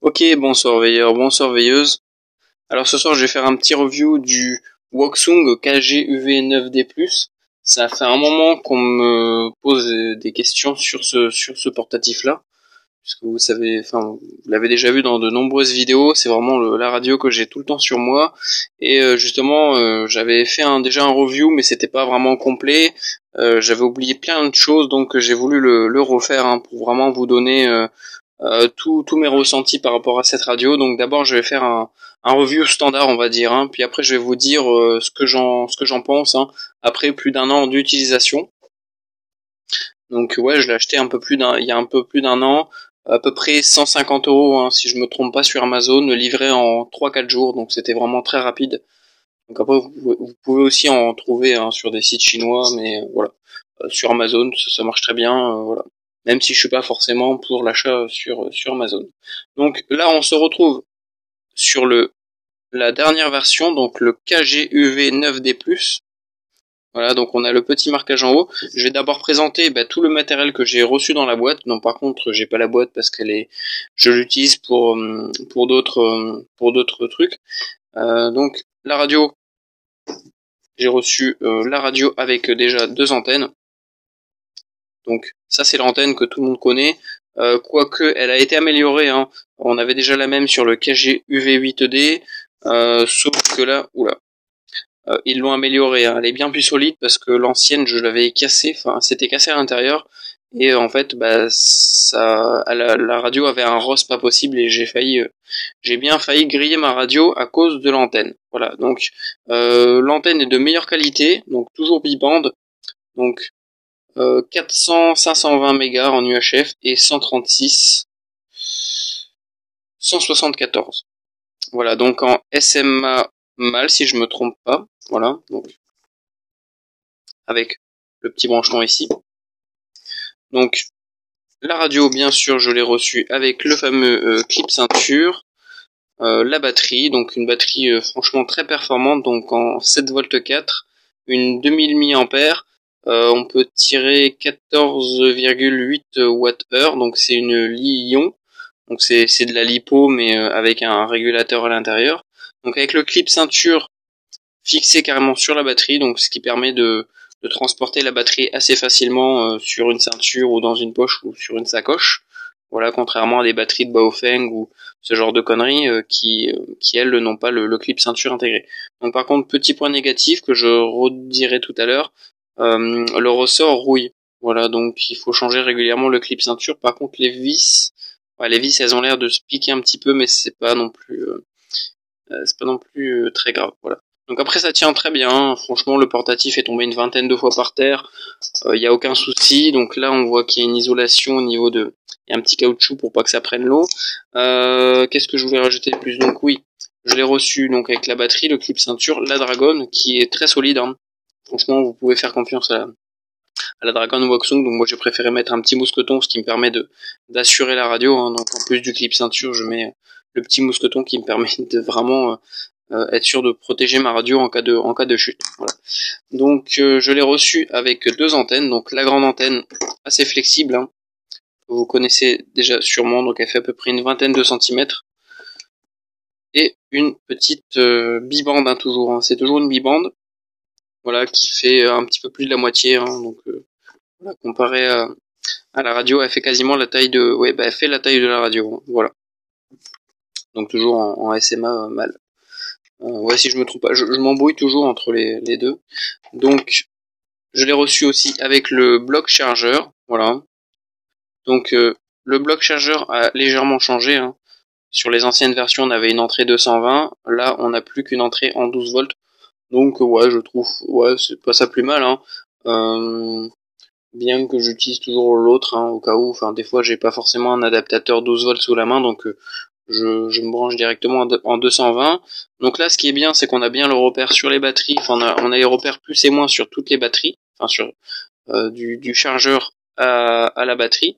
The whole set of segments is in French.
Ok, bon surveilleur, bon surveilleuse. Alors ce soir, je vais faire un petit review du Woksung KG-UV9D+. Ça fait un moment qu'on me pose des questions sur ce portatif-là, puisque vous savez, enfin, vous l'avez déjà vu dans de nombreuses vidéos. C'est vraiment la radio que j'ai tout le temps sur moi. Et justement, j'avais fait déjà un review, mais c'était pas vraiment complet. J'avais oublié plein de choses, donc j'ai voulu le refaire pour vraiment vous donner tous mes ressentis par rapport à cette radio. Donc d'abord je vais faire un review standard, on va dire, puis après je vais vous dire ce que j'en pense, après plus d'un an d'utilisation. Donc ouais, je l'ai acheté il y a un peu plus d'un an, à peu près 150 €, si je me trompe pas, sur Amazon, livré en 3-4 jours, donc c'était vraiment très rapide. Donc après vous pouvez aussi en trouver sur des sites chinois, mais voilà. Sur Amazon, ça marche très bien, voilà. Même si je suis pas forcément pour l'achat sur Amazon. Donc là, on se retrouve sur la dernière version, donc le KG-UV9D+. Voilà, donc on a le petit marquage en haut. Je vais d'abord présenter tout le matériel que j'ai reçu dans la boîte. Donc par contre, j'ai pas la boîte parce je l'utilise pour d'autres trucs. Donc la radio, j'ai reçu la radio avec déjà 2 antennes. Donc ça, c'est l'antenne que tout le monde connaît, quoique elle a été améliorée. On avait déjà la même sur le KG UV8D, sauf que là, ils l'ont améliorée. Elle est bien plus solide parce que l'ancienne, je l'avais cassée, enfin c'était cassé à l'intérieur, et en fait, la radio avait un ROS pas possible et j'ai bien failli griller ma radio à cause de l'antenne. Voilà, donc l'antenne est de meilleure qualité, donc toujours bibande, donc 520 mégas en UHF et 174. Voilà, donc en SMA mâle, si je me trompe pas. Voilà, donc avec le petit branchement ici. Donc la radio, bien sûr, je l'ai reçue avec le fameux clip ceinture. La batterie, donc une batterie franchement très performante, donc en 7V4, une 2000 mAh. On peut tirer 14,8 Wh, donc c'est une Li-ion, donc c'est de la lipo mais avec un régulateur à l'intérieur. Donc avec le clip ceinture fixé carrément sur la batterie, donc ce qui permet de transporter la batterie assez facilement sur une ceinture ou dans une poche ou sur une sacoche. Voilà, contrairement à des batteries de Baofeng ou ce genre de conneries qui elles n'ont pas le clip ceinture intégré. Donc par contre, petit point négatif que je redirai tout à l'heure, le ressort rouille. Voilà, donc il faut changer régulièrement le clip ceinture. Par contre, les vis elles ont l'air de se piquer un petit peu, mais c'est pas non plus très grave. Voilà. Donc après ça tient très bien, franchement le portatif est tombé une vingtaine de fois par terre, il n'y a aucun souci. Donc là on voit qu'il y a une isolation au niveau il y a un petit caoutchouc pour pas que ça prenne l'eau. Qu'est-ce que je voulais rajouter de plus? Donc oui, je l'ai reçu donc avec la batterie, le clip ceinture, la Dragon qui est très solide. Franchement vous pouvez faire confiance à la Dragon Woksung. Donc moi j'ai préféré mettre un petit mousqueton, ce qui me permet d'assurer la radio. Donc en plus du clip ceinture, je mets le petit mousqueton qui me permet de vraiment être sûr de protéger ma radio en cas de chute. Voilà. Donc je l'ai reçu avec 2 antennes, donc la grande antenne assez flexible, vous connaissez déjà sûrement, donc elle fait à peu près une vingtaine de centimètres, et une petite bibande toujours, c'est toujours une bibande, voilà, qui fait un petit peu plus de la moitié, donc voilà, comparé à la radio, elle fait quasiment la taille elle fait la taille de la radio, voilà. Donc toujours en SMA mâle. Ouais, si je me trompe pas, je m'embrouille toujours entre les deux. Donc, je l'ai reçu aussi avec le bloc chargeur, voilà. Donc, le bloc chargeur a légèrement changé. Sur les anciennes versions, on avait une entrée 220. Là, on n'a plus qu'une entrée en 12 volts. Donc, ouais, je trouve, ouais, c'est pas ça plus mal. Bien que j'utilise toujours l'autre, au cas où. Enfin, des fois, j'ai pas forcément un adaptateur 12 volts sous la main, donc je me branche directement en 220. Donc là, ce qui est bien, c'est qu'on a bien le repère sur les batteries. Enfin, on a les repères plus et moins sur toutes les batteries. Enfin, sur du chargeur à la batterie,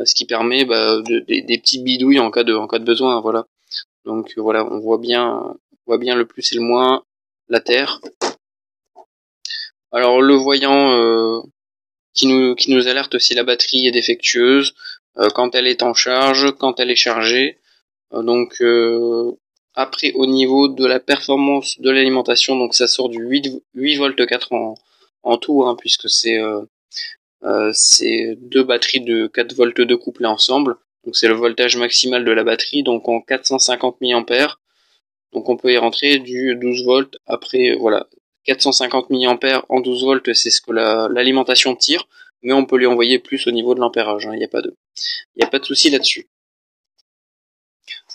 ce qui permet des petites bidouilles en cas de besoin. Voilà. Donc voilà, on voit bien le plus et le moins, la terre. Alors le voyant qui nous alerte si la batterie est défectueuse, quand elle est en charge, quand elle est chargée. Après, au niveau de la performance de l'alimentation, donc ça sort du 8 volts 4 en tout, hein, puisque c'est deux batteries de 4 volts 2 couplées ensemble. Donc c'est le voltage maximal de la batterie, donc en 450 mAh. Donc on peut y rentrer du 12 volts. Après, voilà, 450 mAh en 12 volts, c'est ce que l'alimentation tire, mais on peut lui envoyer plus au niveau de l'ampérage. Il n'y a pas de souci là-dessus.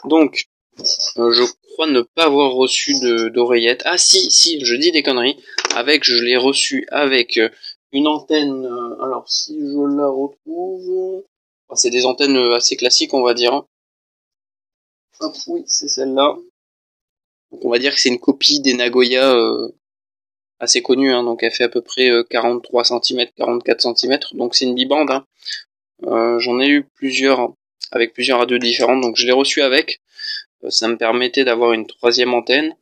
Donc, je crois ne pas avoir reçu d'oreillette. Ah si, je dis des conneries. Je l'ai reçu avec une antenne. Alors si je la retrouve, c'est des antennes assez classiques, on va dire. Hop, oui, c'est celle-là. Donc on va dire que c'est une copie des Nagoya assez connue, hein. Donc elle fait à peu près 43 cm, 44 cm. Donc c'est une bibande, hein. J'en ai eu plusieurs, hein, avec plusieurs radios différentes. Donc je l'ai reçu avec. Ça me permettait d'avoir une troisième antenne.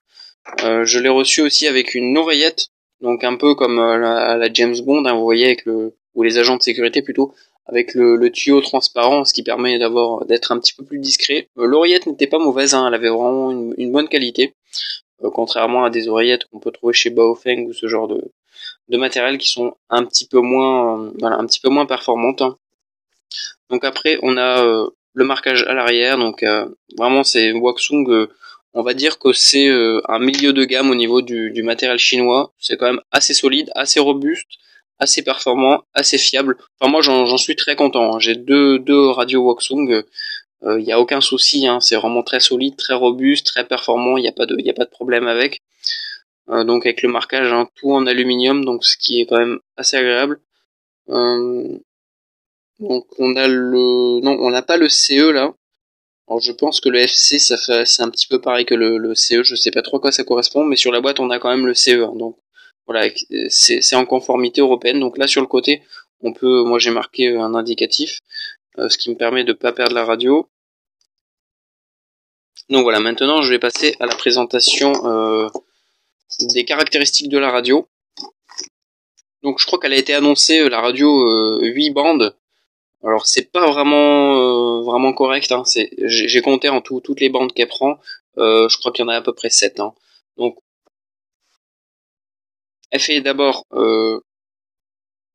Je l'ai reçu aussi avec une oreillette, donc un peu comme la James Bond, hein, vous voyez, ou les agents de sécurité plutôt, avec le tuyau transparent, ce qui permet d'être un petit peu plus discret. L'oreillette n'était pas mauvaise, hein, elle avait vraiment une bonne qualité, contrairement à des oreillettes qu'on peut trouver chez Baofeng ou ce genre de matériel qui sont un petit peu moins performantes, hein. Donc après, on a le marquage à l'arrière, donc vraiment c'est Waksung. On va dire que c'est un milieu de gamme au niveau du matériel chinois. C'est quand même assez solide, assez robuste, assez performant, assez fiable. Enfin moi j'en suis très content, hein. J'ai deux radios Waksung. Il y a aucun souci, hein. C'est vraiment très solide, très robuste, très performant. Il y a pas de problème avec. Donc avec le marquage, hein, tout en aluminium, donc ce qui est quand même assez agréable. Donc on n'a pas le CE là. Alors je pense que le FC c'est un petit peu pareil que le CE, je sais pas trop à quoi ça correspond, mais sur la boîte on a quand même le CE, hein. Donc voilà, c'est en conformité européenne. Donc là sur le côté, moi j'ai marqué un indicatif, ce qui me permet de pas perdre la radio. Donc voilà, maintenant je vais passer à la présentation des caractéristiques de la radio. Donc je crois qu'elle a été annoncée, la radio 8 bandes. Alors c'est pas vraiment correct, hein. J'ai compté en tout toutes les bandes qu'elle prend. Je crois qu'il y en a à peu près 7, hein. Donc elle fait d'abord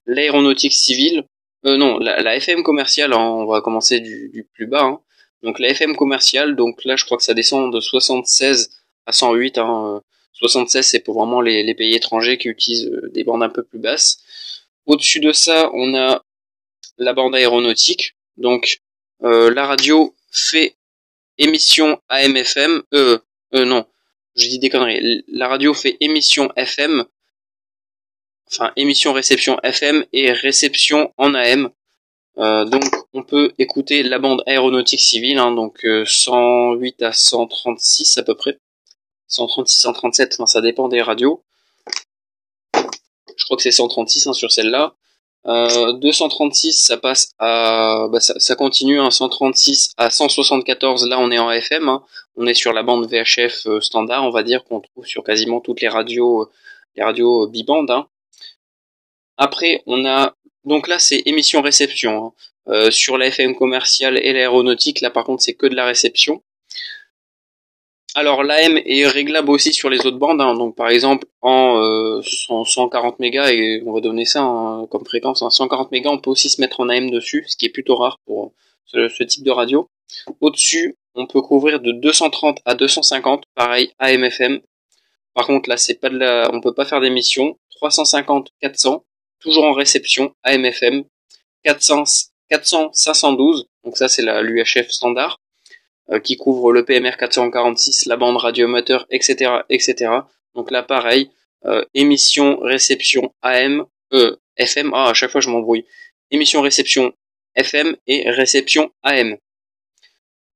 l'aéronautique civile. Non, la FM commerciale, hein, on va commencer du plus bas, hein. Donc la FM commerciale, donc là je crois que ça descend de 76 à 108, hein. 76 c'est pour vraiment les pays étrangers qui utilisent des bandes un peu plus basses. Au-dessus de ça, on a la bande aéronautique. Donc la radio fait émission AM/FM. Non, je dis des conneries. La radio fait émission FM, enfin émission réception FM et réception en AM. Donc on peut écouter la bande aéronautique civile, hein, donc 108 à 136 à peu près. 136, 137, enfin ça dépend des radios. Je crois que c'est 136, hein, sur celle-là. 236, ça passe ça continue, hein, 136 à 174. Là, on est en FM, hein. On est sur la bande VHF standard, on va dire, qu'on trouve sur quasiment toutes les radios bibandes, hein. Après, donc là, c'est émission réception, hein. Sur la FM commerciale et l'aéronautique, là, par contre, c'est que de la réception. Alors l'AM est réglable aussi sur les autres bandes, hein. Donc par exemple en 140 mégas, et on va donner ça, hein, comme fréquence, hein, 140 mégas, on peut aussi se mettre en AM dessus, ce qui est plutôt rare pour ce type de radio. Au-dessus, on peut couvrir de 230 à 250, pareil AM/FM. Par contre là, on peut pas faire d'émission. 350, 400, toujours en réception, AM/FM. 400, 512, donc ça c'est l'UHF standard, qui couvre le PMR 446, la bande radioamateur, etc., etc. Donc là, pareil, émission, réception AM, FM, à chaque fois je m'embrouille. Émission, réception FM et réception AM.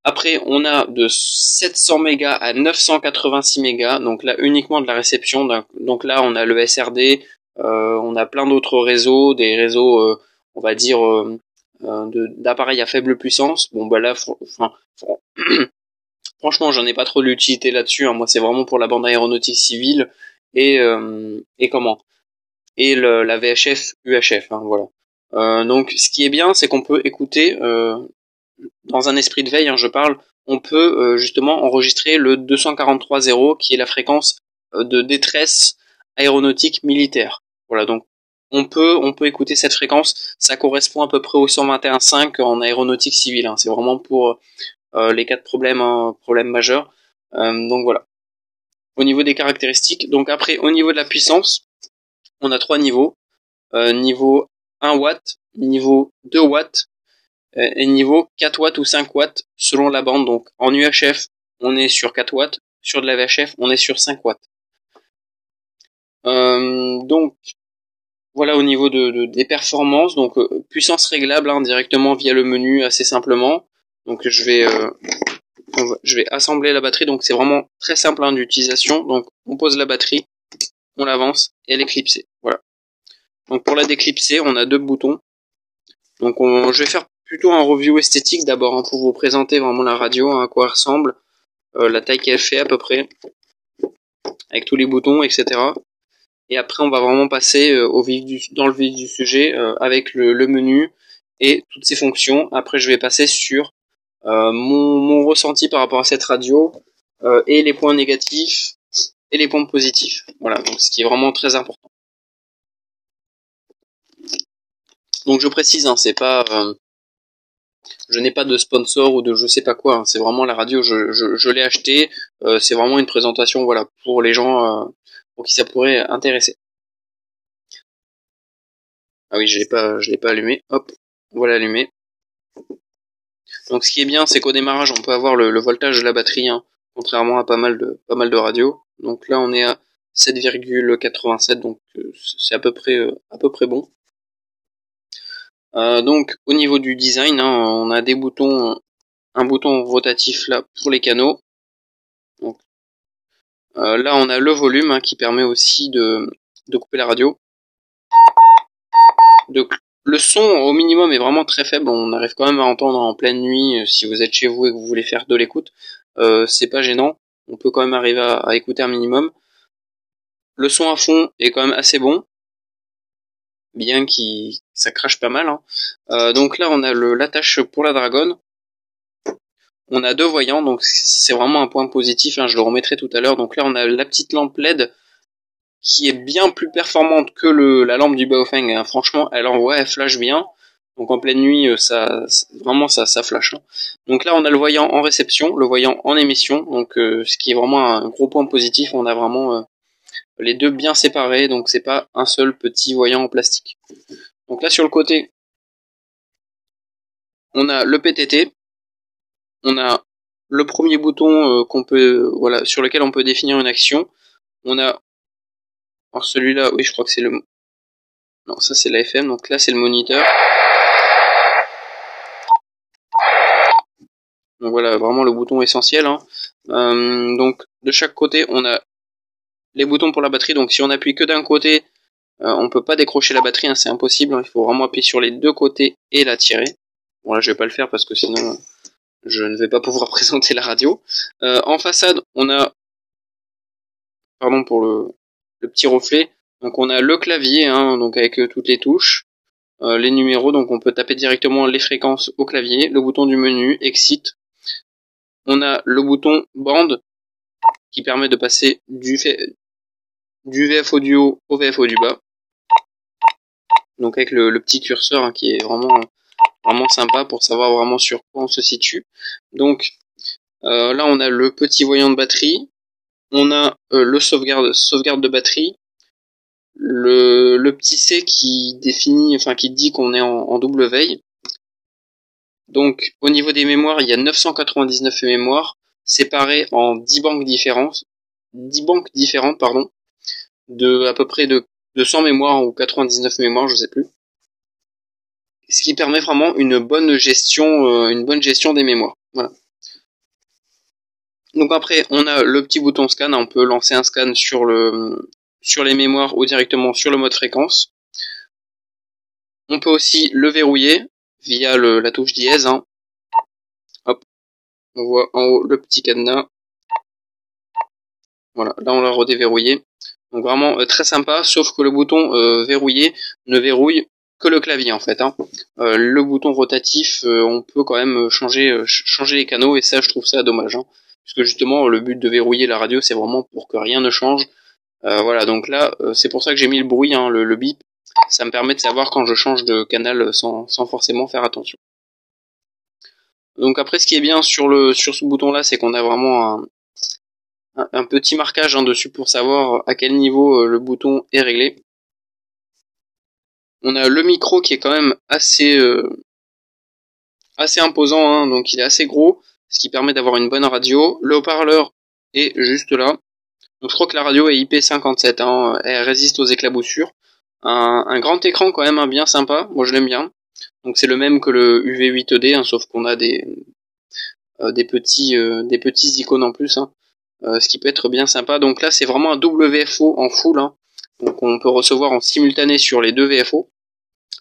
Après, on a de 700 mégas à 986 mégas, donc là uniquement de la réception. Donc là, on a le SRD, on a plein d'autres réseaux, des réseaux, on va dire, d'appareils à faible puissance. Bon bah là, franchement, j'en ai pas trop d'utilité là-dessus, hein. Moi, c'est vraiment pour la bande aéronautique civile et la VHF UHF, hein, voilà. Donc, ce qui est bien, c'est qu'on peut écouter dans un esprit de veille, hein, je parle. on peut justement enregistrer le 243.0 qui est la fréquence de détresse aéronautique militaire. Voilà, donc on peut écouter cette fréquence, ça correspond à peu près au 121.5 en aéronautique civile, hein. C'est vraiment pour les cas de problèmes, hein, problèmes majeurs. Donc voilà. Au niveau des caractéristiques, donc après au niveau de la puissance, on a 3 niveaux. Niveau 1 watt, niveau 2 watts et niveau 4 watts ou 5 watts selon la bande. Donc en UHF, on est sur 4 watts, sur de la VHF, on est sur 5 watts. Donc voilà au niveau des performances, donc puissance réglable hein, directement via le menu assez simplement. Donc je vais assembler la batterie, donc c'est vraiment très simple hein, d'utilisation. Donc on pose la batterie, on l'avance et elle est clipsée. Voilà. Donc pour la déclipser, on a 2 boutons. Donc je vais faire plutôt un review esthétique d'abord hein, pour vous présenter vraiment la radio, hein, à quoi elle ressemble, la taille qu'elle fait à peu près, avec tous les boutons, etc. Et après on va vraiment passer dans le vif du sujet avec le menu et toutes ses fonctions. Après je vais passer sur mon ressenti par rapport à cette radio et les points négatifs et les points positifs. Voilà, donc ce qui est vraiment très important. Donc je précise, hein, c'est pas, je n'ai pas de sponsor ou de je sais pas quoi. Hein, c'est vraiment la radio, je l'ai acheté. C'est vraiment une présentation, voilà, pour les gens pour qui ça pourrait intéresser. Ah oui, je l'ai pas allumé. Hop, on va l'allumer. Donc ce qui est bien, c'est qu'au démarrage, on peut avoir le voltage de la batterie, hein, contrairement à pas mal de radios. Donc là, on est à 7,87, donc c'est à peu près bon. Donc au niveau du design, hein, on a des boutons, un bouton rotatif là pour les canaux. Donc là, on a le volume hein, qui permet aussi de couper la radio. Donc le son au minimum est vraiment très faible, on arrive quand même à entendre en pleine nuit si vous êtes chez vous et que vous voulez faire de l'écoute, c'est pas gênant, on peut quand même arriver à écouter un minimum. Le son à fond est quand même assez bon, bien qu'il ça crache pas mal. Hein. Donc là on a l'attache pour la Dragon, on a 2 voyants, donc c'est vraiment un point positif, hein, je le remettrai tout à l'heure. Donc là on a la petite lampe LED qui est bien plus performante que la lampe du Baofeng. Hein. Franchement, elle flash bien. Donc en pleine nuit, ça flash. Hein. Donc là, on a le voyant en réception, le voyant en émission. Donc ce qui est vraiment un gros point positif. On a vraiment les deux bien séparés. Donc c'est pas un seul petit voyant en plastique. Donc là sur le côté, on a le PTT. On a le premier bouton sur lequel on peut définir une action. On a alors celui-là, oui, je crois que c'est non, ça c'est la FM, donc là c'est le moniteur. Donc voilà, vraiment le bouton essentiel. Hein. Donc de chaque côté, on a les boutons pour la batterie. Donc si on appuie que d'un côté, on peut pas décrocher la batterie, hein, c'est impossible. Hein. Il faut vraiment appuyer sur les deux côtés et la tirer. Bon là, je vais pas le faire parce que sinon, je ne vais pas pouvoir présenter la radio. En façade, on a, pardon pour le petit reflet. Donc on a le clavier, hein, donc avec toutes les touches. Les numéros, donc on peut taper directement les fréquences au clavier, le bouton du menu, exit. On a le bouton bande qui permet de passer du VF audio au VF du bas. Donc avec le petit curseur hein, qui est vraiment sympa pour savoir vraiment sur quoi on se situe. Donc là on a le petit voyant de batterie, on a le sauvegarde de batterie, le petit C qui dit qu'on est en double veille. Donc au niveau des mémoires, il y a 999 mémoires séparées en 10 banques différentes, de à peu près de 100 mémoires ou 99 mémoires, je sais plus. Ce qui permet vraiment une bonne gestion des mémoires. Voilà. Donc après, on a le petit bouton scan, on peut lancer un scan sur les mémoires ou directement sur le mode fréquence. On peut aussi le verrouiller via la touche dièse. Hein. Hop, on voit en haut le petit cadenas. Voilà, là on l'a redéverrouillé. Donc vraiment très sympa, sauf que le bouton verrouiller ne verrouille que le clavier en fait. Le bouton rotatif, on peut quand même changer les canaux, et ça je trouve ça dommage. Puisque justement le but de verrouiller la radio, c'est vraiment pour que rien ne change. Voilà, donc là c'est pour ça que j'ai mis le bruit, le bip. Ça me permet de savoir quand je change de canal sans forcément faire attention. Donc après, ce qui est bien sur ce bouton là, c'est qu'on a vraiment un petit marquage dessus pour savoir à quel niveau le bouton est réglé. On a le micro qui est quand même assez imposant, donc il est assez gros, ce qui permet d'avoir une bonne radio. Le haut-parleur est juste là. Donc je crois que la radio est IP57, elle résiste aux éclaboussures. Un grand écran quand même, bien sympa, moi je l'aime bien. Donc c'est le même que le UV8D, sauf qu'on a des petits icônes en plus, ce qui peut être bien sympa. Donc là c'est vraiment un double VFO en full, donc on peut recevoir en simultané sur les deux VFO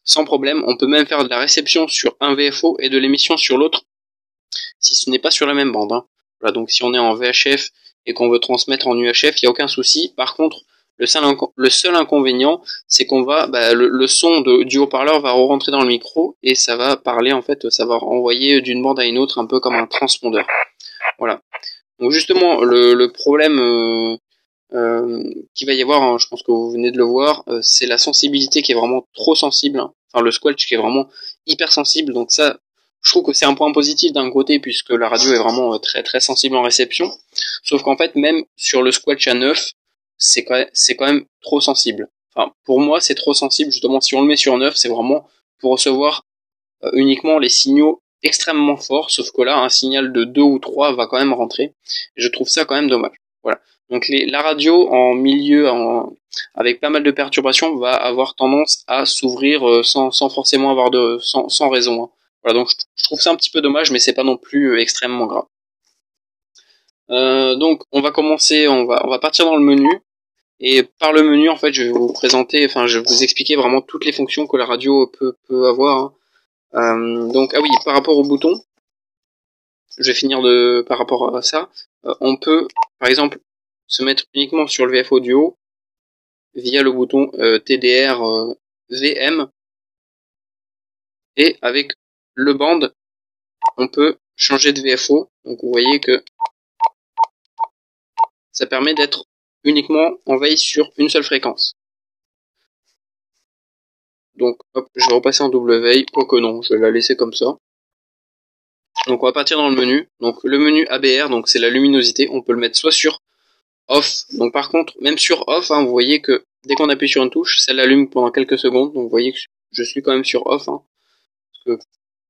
sans problème. On peut même faire de la réception sur un VFO et de l'émission sur l'autre si ce n'est pas sur la même bande. Voilà, donc si on est en VHF et qu'on veut transmettre en UHF, il n'y a aucun souci. Par contre, le seul inconvénient, c'est qu'on va, le son du haut-parleur va rentrer dans le micro et ça va parler, en fait, ça va renvoyer d'une bande à une autre, un peu comme un transpondeur. Voilà. Donc justement, le problème qu'il va y avoir, je pense que vous venez de le voir, c'est la sensibilité qui est vraiment trop sensible. Enfin, le squelch qui est vraiment hyper sensible. Donc ça, je trouve que c'est un point positif d'un côté, puisque la radio est vraiment très très sensible en réception. Sauf qu'en fait, même sur le squelch à 9, c'est quand même trop sensible. Enfin, pour moi, c'est trop sensible. Justement, si on le met sur 9, c'est vraiment pour recevoir uniquement les signaux extrêmement forts. Sauf que là, un signal de 2 ou 3 va quand même rentrer. Et je trouve ça quand même dommage. Voilà. Donc la radio en milieu avec pas mal de perturbations va avoir tendance à s'ouvrir sans forcément avoir sans raison. Voilà, donc je trouve ça un petit peu dommage, mais c'est pas non plus extrêmement grave. Donc on va commencer, on va partir dans le menu, et par le menu en fait je vais vous présenter, je vais vous expliquer vraiment toutes les fonctions que la radio peut avoir. Donc oui, par rapport au bouton, je vais finir par rapport à ça. On peut par exemple se mettre uniquement sur le VF audio via le bouton TDR VM, et avec le band on peut changer de VFO. Donc vous voyez que ça permet d'être uniquement en veille sur une seule fréquence. Donc hop, je vais repasser en double veille, quoique non, je vais la laisser comme ça. Donc on va partir dans le menu. Donc le menu ABR, donc c'est la luminosité, on peut le mettre soit sur off. Donc par contre, même sur off, vous voyez que dès qu'on appuie sur une touche, ça l'allume pendant quelques secondes. Donc vous voyez que je suis quand même sur off, parce que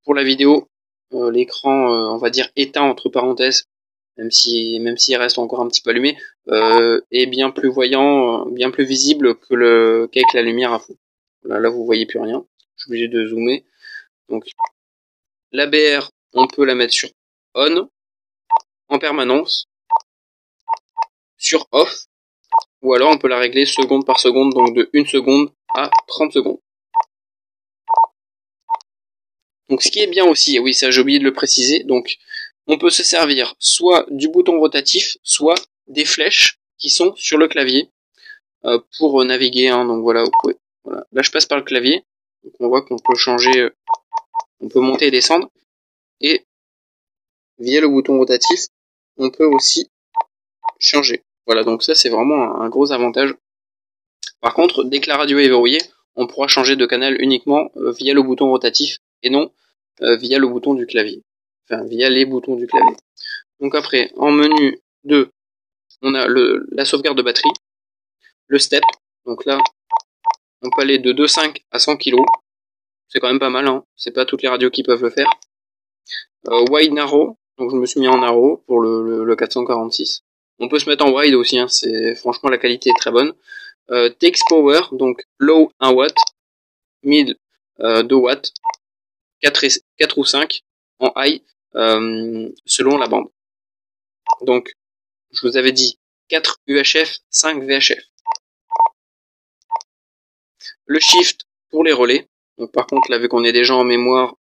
pour la vidéo, l'écran, on va dire éteint entre parenthèses, même s'il reste encore un petit peu allumé, est bien plus voyant, bien plus visible qu'avec la lumière à fond. Là vous voyez plus rien. Je suis obligé de zoomer. Donc l'ABR, on peut la mettre sur on en permanence, sur off, ou alors on peut la régler seconde par seconde, donc de 1 seconde à 30 secondes. Donc ce qui est bien aussi, et oui ça j'ai oublié de le préciser, donc on peut se servir soit du bouton rotatif, soit des flèches qui sont sur le clavier pour naviguer. Donc voilà, vous pouvez. Voilà. Là je passe par le clavier, donc on voit qu'on peut changer, on peut monter et descendre, et via le bouton rotatif, on peut aussi changer. Voilà, donc ça c'est vraiment un gros avantage. Par contre, dès que la radio est verrouillée, on pourra changer de canal uniquement via le bouton rotatif et non via le bouton du clavier. Enfin, via les boutons du clavier. Donc après, en menu 2, on a la sauvegarde de batterie, le step. Donc là, on peut aller de 2,5 à 100 kg. C'est quand même pas mal, c'est pas toutes les radios qui peuvent le faire. Wide narrow, donc je me suis mis en narrow pour le 446. On peut se mettre en wide aussi, franchement la qualité est très bonne. TX power, donc low 1 watt, mid 2 watts, 4 ou 5 en high selon la bande. Donc je vous avais dit 4 UHF, 5 VHF. Le shift pour les relais. Donc par contre là vu qu'on est déjà en mémoire,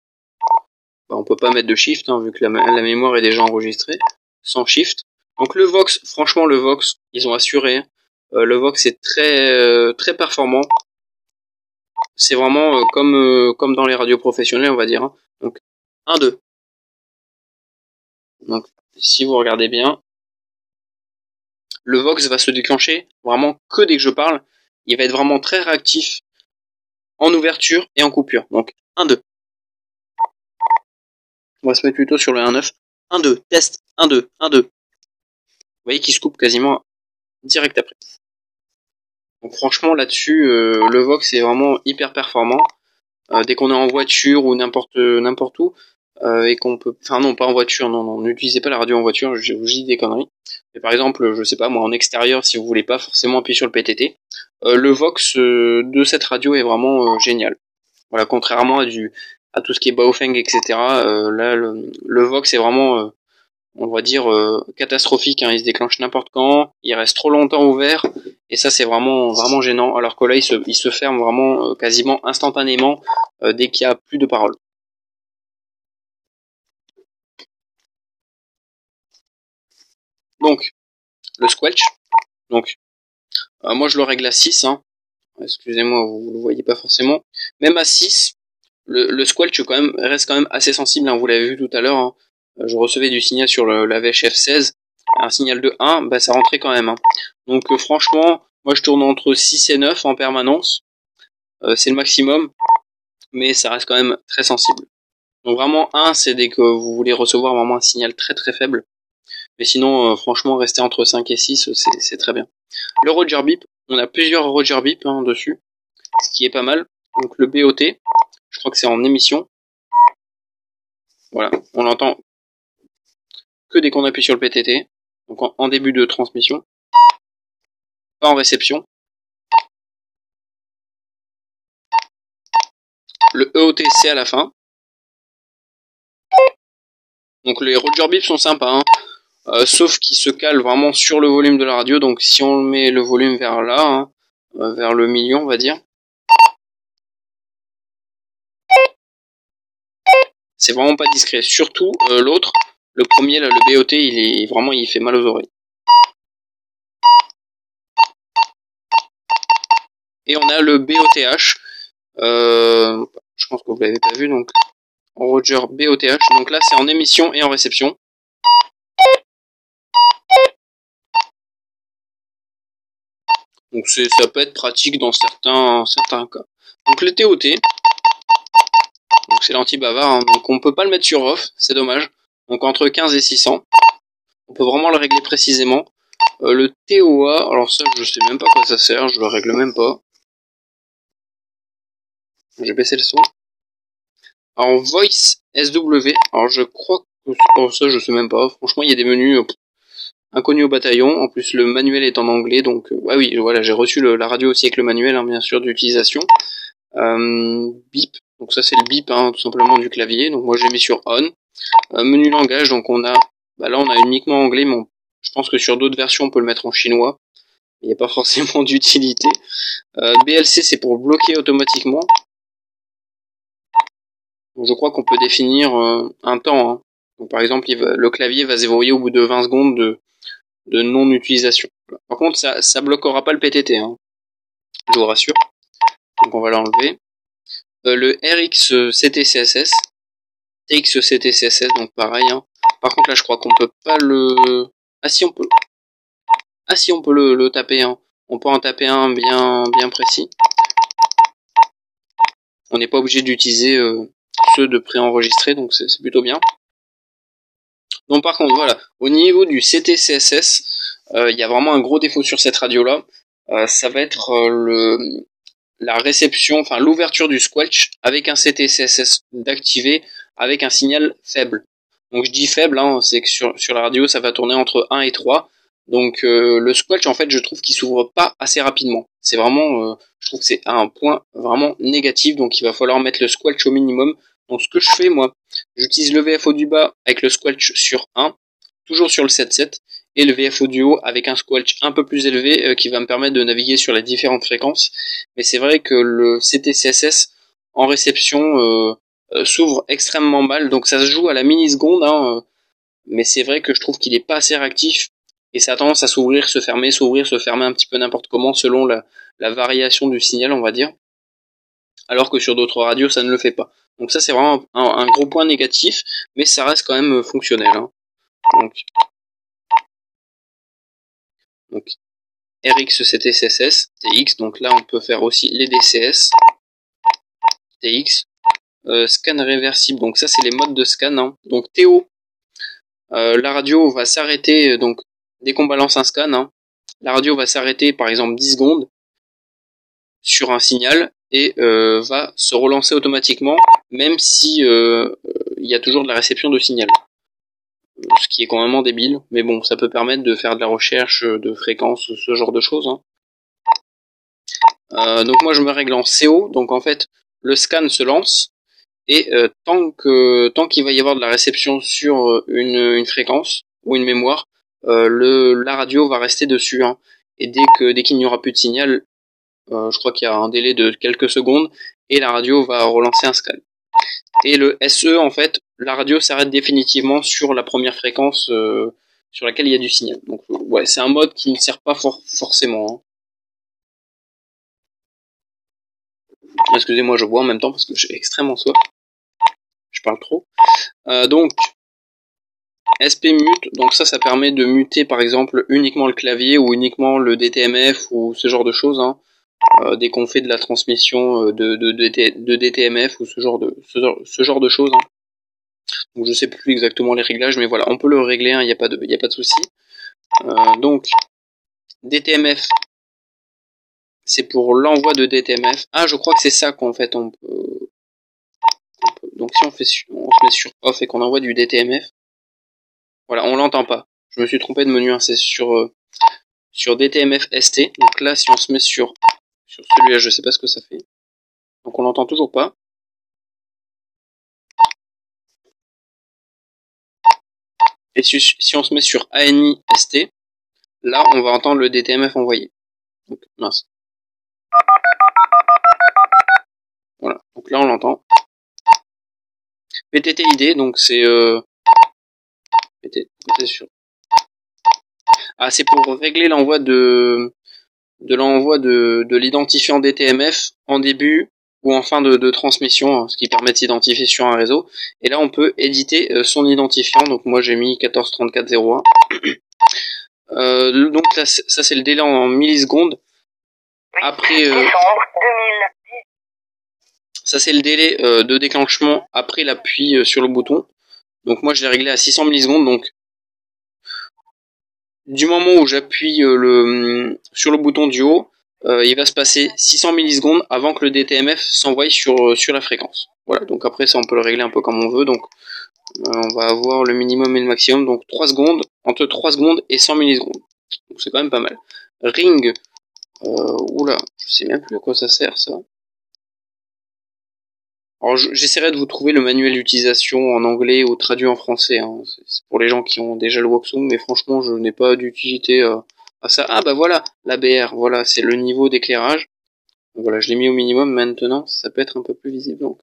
on peut pas mettre de shift vu que la mémoire est déjà enregistrée. Sans shift. Donc le Vox, franchement le Vox, ils ont assuré. Le Vox est très très performant. c'est vraiment comme dans les radios professionnelles, on va dire. Hein. Donc 1, 2. Donc si vous regardez bien, le Vox va se déclencher vraiment que dès que je parle. Il va être vraiment très réactif en ouverture et en coupure. Donc 1, 2. On va se mettre plutôt sur le 1, 9. 1, 2, test, 1, 2, 1, 2. Vous voyez qu'il se coupe quasiment direct après. Donc franchement là-dessus, le Vox est vraiment hyper performant. Dès qu'on est en voiture ou n'importe où, et qu'on peut, enfin non, pas en voiture, non, n'utilisez pas la radio en voiture, je vous dis des conneries. Mais par exemple, je sais pas moi, en extérieur, si vous voulez pas forcément appuyer sur le PTT, le Vox de cette radio est vraiment génial. Voilà, contrairement à tout ce qui est Baofeng, etc. Là, le Vox est vraiment, on va dire, catastrophique. Hein. Il se déclenche n'importe quand, il reste trop longtemps ouvert, et ça c'est vraiment gênant. Alors que là, il se ferme vraiment quasiment instantanément dès qu'il y a plus de parole. Donc, le squelch. Donc, moi je le règle à 6. Hein. Excusez-moi, vous le voyez pas forcément. Même à 6, le squelch reste quand même assez sensible. Hein. Vous l'avez vu tout à l'heure. Hein. Je recevais du signal sur la VHF 16. Un signal de 1, bah ça rentrait quand même. Hein. Donc franchement, moi je tourne entre 6 et 9 en permanence. C'est le maximum. Mais ça reste quand même très sensible. Donc vraiment 1, c'est dès que vous voulez recevoir vraiment un signal très très faible. Mais sinon, franchement, rester entre 5 et 6, c'est très bien. Le Roger Beep, on a plusieurs Roger Beep hein, dessus, ce qui est pas mal. Donc le BOT, je crois que c'est en émission. Voilà, on l'entend que dès qu'on appuie sur le PTT, donc en début de transmission, pas en réception. Le EOT, c'est à la fin. Donc les Roger Beep sont sympas, hein. Sauf qu'ils se calent vraiment sur le volume de la radio, donc si on met le volume vers là, hein, vers le milieu on va dire, c'est vraiment pas discret. Surtout l'autre, le premier là, le BOT, il fait mal aux oreilles. Et on a le BOTH, je pense que vous l'avez pas vu, donc Roger BOTH, donc là c'est en émission et en réception. Donc ça peut être pratique dans certains cas. Donc le TOT, donc c'est l'anti-bavard, hein, donc on peut pas le mettre sur off, c'est dommage. Donc entre 15 et 600, on peut vraiment le régler précisément. Le TOA, alors ça je sais même pas à quoi ça sert, je le règle même pas. J'ai baissé le son. Alors Voice SW, alors je crois que ça je sais même pas, franchement il y a des menus inconnus au bataillon, en plus le manuel est en anglais, donc ah oui voilà, j'ai reçu la radio aussi avec le manuel hein, bien sûr d'utilisation. Bip, donc ça c'est le bip hein, tout simplement du clavier, donc moi j'ai mis sur on. Menu langage, donc là on a uniquement anglais, mais je pense que sur d'autres versions on peut le mettre en chinois, il n'y a pas forcément d'utilité. BLC c'est pour bloquer automatiquement. Donc, je crois qu'on peut définir un temps. Hein. Donc, par exemple, le clavier va se verrouiller au bout de 20 secondes de non-utilisation. Par contre, ça bloquera pas le PTT, hein. Je vous rassure. Donc on va l'enlever. Le RX CTCSS, TX CTCSS, donc pareil. Hein. Par contre là, je crois qu'on peut pas le. Ah si on peut. Ah si on peut le taper. Hein. On peut en taper un bien précis. On n'est pas obligé d'utiliser ceux de préenregistrés, donc c'est plutôt bien. Donc par contre, voilà, au niveau du CTCSS, il y a vraiment un gros défaut sur cette radio-là. Ça va être la réception, enfin l'ouverture du squelch avec un CTCSS d'activer avec un signal faible. Donc je dis faible, hein, c'est que sur la radio, ça va tourner entre 1 et 3. Donc le squelch, en fait, je trouve qu'il s'ouvre pas assez rapidement. C'est vraiment, je trouve que c'est un point vraiment négatif, donc il va falloir mettre le squelch au minimum. Donc ce que je fais, moi, j'utilise le VFO du bas avec le squelch sur 1, toujours sur le 7.7, et le VFO du haut avec un squelch un peu plus élevé qui va me permettre de naviguer sur les différentes fréquences. Mais c'est vrai que le CTCSS en réception s'ouvre extrêmement mal, donc ça se joue à la milliseconde, hein, mais c'est vrai que je trouve qu'il est pas assez réactif, et ça a tendance à s'ouvrir, se fermer un petit peu n'importe comment selon la variation du signal, on va dire. alors que sur d'autres radios ça ne le fait pas. Donc ça c'est vraiment un gros point négatif, mais ça reste quand même fonctionnel, hein. Donc RX c'était CSS, TX, donc là on peut faire aussi les DCS, TX, scan réversible, donc ça c'est les modes de scan, hein. Donc TO, la radio va s'arrêter, donc dès qu'on balance un scan, hein, la radio va s'arrêter par exemple 10 secondes sur un signal et va se relancer automatiquement, même si il y a toujours de la réception de signal. Ce qui est quand même débile, mais bon, ça peut permettre de faire de la recherche de fréquences, ce genre de choses, hein. Donc moi je me règle en CO, donc en fait le scan se lance et tant qu'il va y avoir de la réception sur une fréquence ou une mémoire, la radio va rester dessus, hein. Et dès qu'il n'y aura plus de signal, je crois qu'il y a un délai de quelques secondes et la radio va relancer un scan. Et le SE, en fait, la radio s'arrête définitivement sur la première fréquence sur laquelle il y a du signal. Donc ouais, c'est un mode qui ne sert pas forcément, hein. Excusez-moi, je bois en même temps parce que j'ai extrêmement soif. Je parle trop. Donc SP mute, donc ça permet de muter par exemple uniquement le clavier ou uniquement le DTMF ou ce genre de choses, hein. Dès qu'on fait de la transmission de DTMF ou ce genre de choses, hein. Donc je sais plus exactement les réglages, mais voilà, on peut le régler, hein, y a pas de souci. Donc DTMF, c'est pour l'envoi de DTMF. Ah, je crois que c'est ça qu'en fait on peut. Donc si on se met sur off et qu'on envoie du DTMF, voilà, on l'entend pas. Je me suis trompé de menu, hein, c'est sur DTMF ST. Donc là, si on se met sur celui-là, je sais pas ce que ça fait. Donc on l'entend toujours pas. Et si on se met sur ANI ST, là on va entendre le DTMF envoyé. Donc mince. Voilà. Donc là on l'entend. PTTID, donc c'est sur. Ah, c'est pour régler l'envoi de l'identifiant DTMF en début ou en fin de transmission, ce qui permet de s'identifier sur un réseau. Et là, on peut éditer son identifiant. Donc moi, j'ai mis 143401. Donc là, ça c'est le délai en millisecondes. Après, ça c'est le délai de déclenchement après l'appui sur le bouton. Donc moi, je l'ai réglé à 600 millisecondes. Donc du moment où j'appuie sur le bouton du haut, il va se passer 600 millisecondes avant que le DTMF s'envoie sur la fréquence. Voilà, donc après ça on peut le régler un peu comme on veut. Donc on va avoir le minimum et le maximum, donc 3 secondes, entre 3 secondes et 100 millisecondes. Donc c'est quand même pas mal. Ring, oula, je sais même plus à quoi ça sert ça. Alors j'essaierai de vous trouver le manuel d'utilisation en anglais ou traduit en français, hein. C'est pour les gens qui ont déjà le Woksung, mais franchement je n'ai pas d'utilité à ça. Ah bah voilà, l'ABR, voilà, c'est le niveau d'éclairage. Voilà, je l'ai mis au minimum maintenant, ça peut être un peu plus visible. Donc.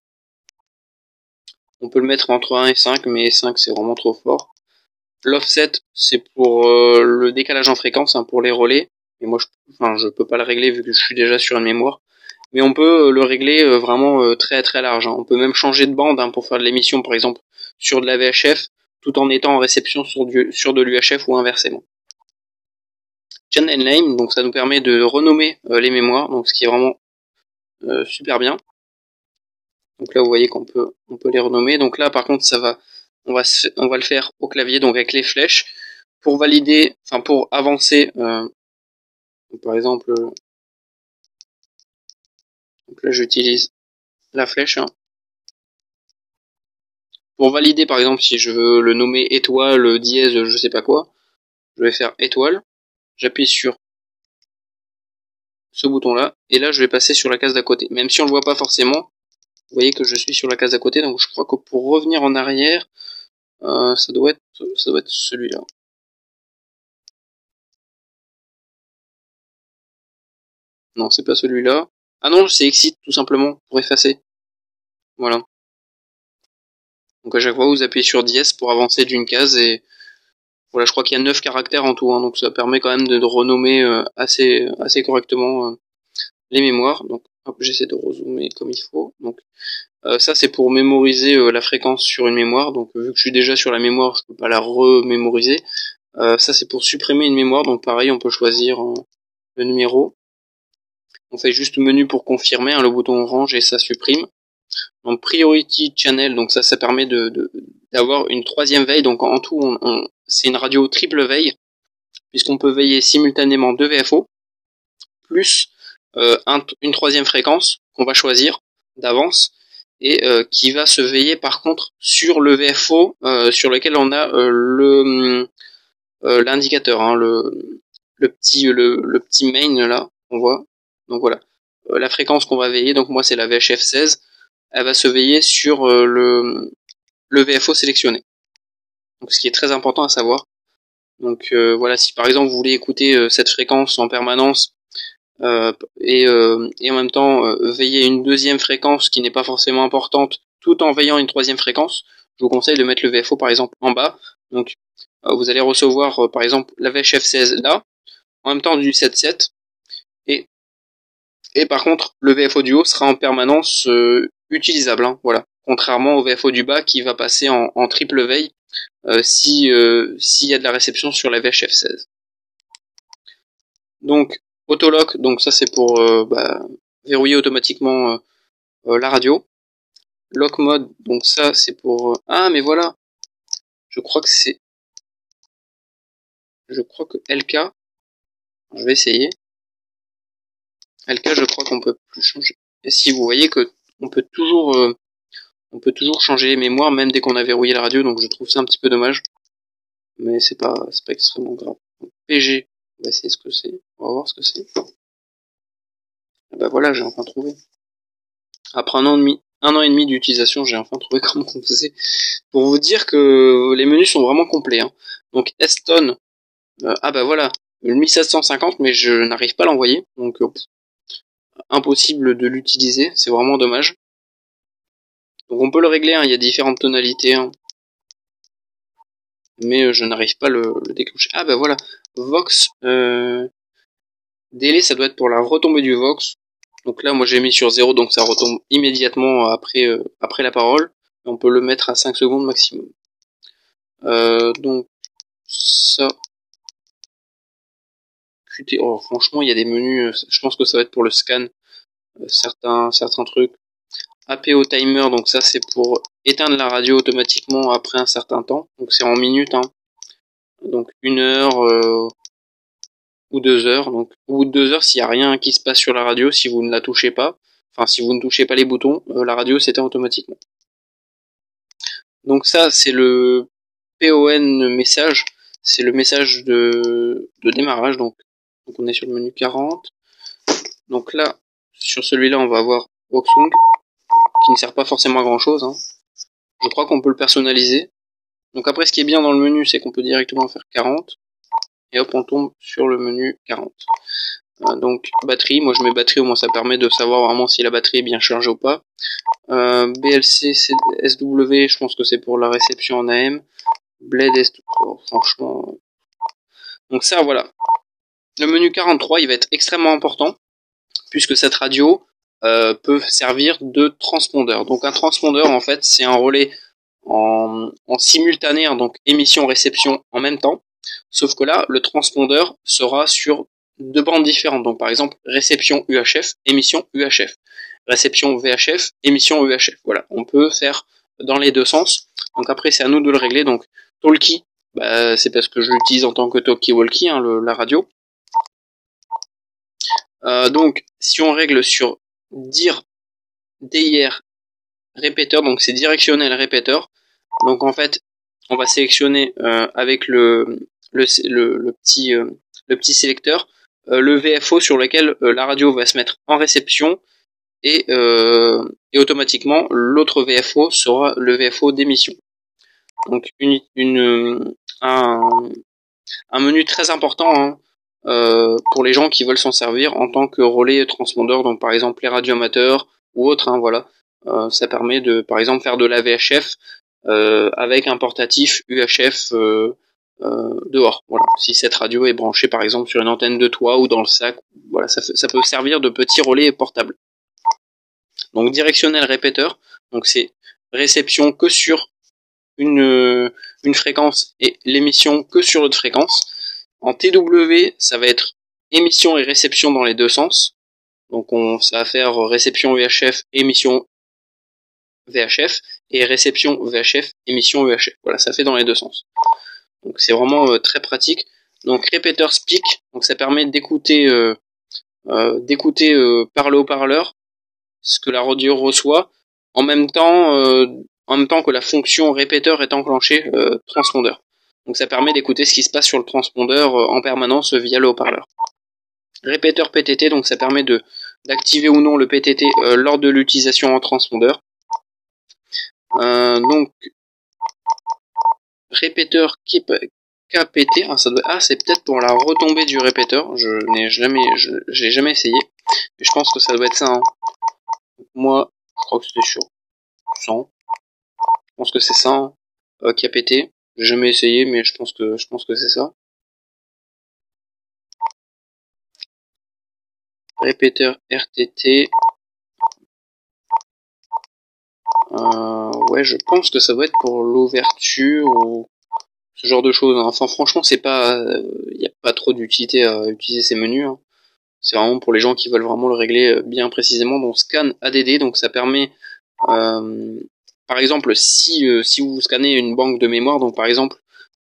On peut le mettre entre 1 et 5, mais 5 c'est vraiment trop fort. L'offset, c'est pour le décalage en fréquence, hein, pour les relais. Et moi je peux pas le régler vu que je suis déjà sur une mémoire. Mais on peut le régler vraiment très très large, hein. On peut même changer de bande, hein, pour faire de l'émission par exemple sur de la VHF, tout en étant en réception sur de l'UHF ou inversement. Channel name, donc ça nous permet de renommer les mémoires, donc ce qui est vraiment super bien. Donc là vous voyez qu'on peut les renommer. Donc là par contre on va le faire au clavier, donc avec les flèches pour valider, enfin pour avancer. Par exemple, donc là j'utilise la flèche, hein. Pour valider par exemple si je veux le nommer étoile, dièse, je sais pas quoi, je vais faire étoile, j'appuie sur ce bouton là, et là je vais passer sur la case d'à côté. Même si on le voit pas forcément, vous voyez que je suis sur la case d'à côté, donc je crois que pour revenir en arrière, ça doit être celui-là. Non, c'est pas celui-là. Ah non, c'est exit tout simplement pour effacer. Voilà. Donc à chaque fois vous appuyez sur dièse pour avancer d'une case et voilà, je crois qu'il y a 9 caractères en tout, hein, donc ça permet quand même de renommer assez correctement les mémoires. Donc Hop, j'essaie de rezoomer comme il faut. Donc ça c'est pour mémoriser la fréquence sur une mémoire. Donc vu que je suis déjà sur la mémoire, je peux pas la remémoriser. Ça c'est pour supprimer une mémoire. Donc pareil, on peut choisir le numéro. On fait juste menu pour confirmer, le bouton orange et ça supprime. Donc Priority Channel, donc ça permet d'avoir une troisième veille. Donc en tout, c'est une radio triple veille, puisqu'on peut veiller simultanément 2 VFO, plus une troisième fréquence qu'on va choisir d'avance, et qui va se veiller par contre sur le VFO sur lequel on a l'indicateur, hein, le petit main là, on voit. Donc voilà, la fréquence qu'on va veiller, donc moi c'est la VHF 16, elle va se veiller sur le VFO sélectionné. Donc ce qui est très important à savoir. Donc voilà, si par exemple vous voulez écouter cette fréquence en permanence et en même temps veiller une deuxième fréquence qui n'est pas forcément importante, tout en veillant une troisième fréquence, je vous conseille de mettre le VFO par exemple en bas. Donc vous allez recevoir par exemple la VHF 16 là, en même temps du 7.7, et par contre le VFO du haut sera en permanence utilisable, hein, voilà. Contrairement au VFO du bas qui va passer en triple veille s'il y a de la réception sur la VHF 16. Donc autolock, donc ça c'est pour verrouiller automatiquement la radio. Lock mode, donc ça c'est pour ah mais voilà, je crois que LK, je vais essayer. LK, je crois qu'on peut plus changer. Et si vous voyez que on peut toujours changer les mémoires même dès qu'on a verrouillé la radio, donc je trouve ça un petit peu dommage, mais c'est pas extrêmement grave. Donc, PG, on va essayer ce que c'est, on va voir ce que c'est. Et ben voilà, j'ai enfin trouvé. Après un an et demi d'utilisation, j'ai enfin trouvé comment on faisait. Pour vous dire que les menus sont vraiment complets, hein. Donc Eston, ah bah voilà, le 1750, mais je n'arrive pas à l'envoyer, donc impossible de l'utiliser, c'est vraiment dommage. Donc on peut le régler, hein, il y a différentes tonalités, hein, mais je n'arrive pas à le déclencher. Ah bah voilà, Vox, délai, ça doit être pour la retombée du Vox. Donc là, moi j'ai mis sur 0, donc ça retombe immédiatement après la parole. Et on peut le mettre à 5 secondes maximum. Donc ça, QT, oh franchement il y a des menus, je pense que ça va être pour le scan, certains trucs. APO timer, donc ça c'est pour éteindre la radio automatiquement après un certain temps, donc c'est en minutes, hein. Donc 1 heure ou 2 heures, donc au bout de 2 heures s'il n'y a rien qui se passe sur la radio, si vous ne la touchez pas, enfin si vous ne touchez pas les boutons, la radio s'éteint automatiquement. Donc ça c'est le PON message, c'est le message de démarrage, donc on est sur le menu 40. Donc là, sur celui-là, on va avoir Voxung, qui ne sert pas forcément à grand chose, hein. Je crois qu'on peut le personnaliser. Donc après, ce qui est bien dans le menu, c'est qu'on peut directement faire 40. Et hop, on tombe sur le menu 40. Donc batterie, moi je mets batterie, au moins ça permet de savoir vraiment si la batterie est bien chargée ou pas. BLC SW, je pense que c'est pour la réception en AM. Blade SW, oh, franchement. Donc ça, voilà. Le menu 43, il va être extrêmement important, puisque cette radio peut servir de transpondeur. Donc un transpondeur, en fait, c'est un relais en simultané, hein, donc émission-réception en même temps. Sauf que là, le transpondeur sera sur 2 bandes différentes. Donc par exemple, réception UHF, émission UHF. Réception VHF, émission UHF. Voilà, on peut faire dans les deux sens. Donc après, c'est à nous de le régler. Donc talkie, c'est parce que je l'utilise en tant que talkie-walkie, hein, la radio. Donc si on règle sur dir répéteur, donc c'est directionnel répéteur. Donc en fait, on va sélectionner avec le petit sélecteur le VFO sur lequel la radio va se mettre en réception, et automatiquement l'autre VFO sera le VFO d'émission. Donc un menu très important, hein, pour les gens qui veulent s'en servir en tant que relais transpondeur, donc par exemple les radioamateurs ou autres, hein, voilà. Ça permet de, par exemple, faire de la VHF avec un portatif UHF dehors. Voilà. Si cette radio est branchée, par exemple, sur une antenne de toit ou dans le sac, voilà, ça peut servir de petit relais portable. Donc directionnel répéteur, donc c'est réception que sur une fréquence et l'émission que sur l'autre fréquence. En TW, ça va être émission et réception dans les deux sens. Donc ça va faire réception VHF, émission VHF, et réception VHF, émission VHF. Voilà, ça fait dans les deux sens. Donc c'est vraiment très pratique. Donc répéteur speak, donc ça permet d'écouter par le haut-parleur ce que la radio reçoit en même temps que la fonction répéteur est enclenchée transpondeur. Donc ça permet d'écouter ce qui se passe sur le transpondeur en permanence via le haut-parleur. Répéteur PTT, donc ça permet d'activer ou non le PTT lors de l'utilisation en transpondeur. Donc répéteur KPT, c'est peut-être pour la retombée du répéteur. J'ai jamais essayé, mais je pense que ça doit être ça. Hein. Moi, je crois que c'était sur 100. Je pense que c'est ça, hein. KPT. J'ai jamais essayé, mais je pense que c'est ça. Répéteur RTT. Ouais, je pense que ça doit être pour l'ouverture ou ce genre de choses. Enfin, franchement, c'est pas, y a pas trop d'utilité à utiliser ces menus. Hein. C'est vraiment pour les gens qui veulent vraiment le régler bien précisément. Donc scan ADD, donc ça permet, par exemple, si vous scannez une banque de mémoire, donc par exemple,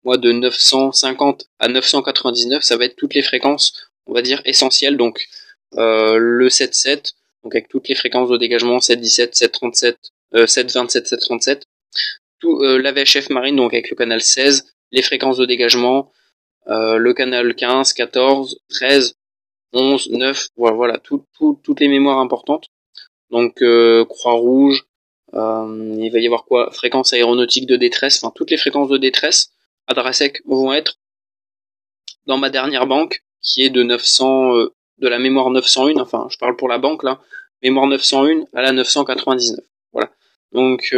moi de 950 à 999, ça va être toutes les fréquences, on va dire essentielles. Donc le 7.7, donc avec toutes les fréquences de dégagement 7.17, 7.37, 7.27, 7.37. Tout la VHF marine, donc avec le canal 16, les fréquences de dégagement, le canal 15, 14, 13, 11, 9, voilà, toutes les mémoires importantes. Donc Croix-Rouge, il va y avoir quoi, fréquence aéronautique de détresse, enfin toutes les fréquences de détresse à DRASEC vont être dans ma dernière banque, qui est de 900, de la mémoire 901, enfin je parle pour la banque là, mémoire 901 à la 999. Voilà. Donc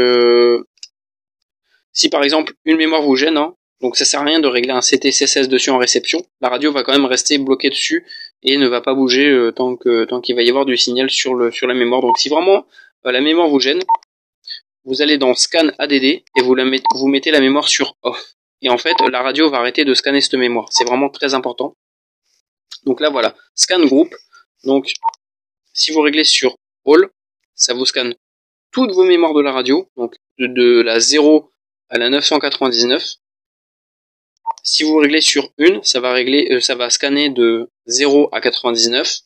si par exemple une mémoire vous gêne, hein, donc ça sert à rien de régler un CT-CSS dessus en réception, la radio va quand même rester bloquée dessus et ne va pas bouger tant qu'il va y avoir du signal sur la mémoire. Donc si vraiment la mémoire vous gêne, vous allez dans Scan ADD et vous mettez la mémoire sur Off. Et en fait, la radio va arrêter de scanner cette mémoire. C'est vraiment très important. Donc là voilà, Scan Group. Donc si vous réglez sur All, ça vous scanne toutes vos mémoires de la radio, donc de la 0 à la 999. Si vous réglez sur une, ça va scanner de 0 à 99.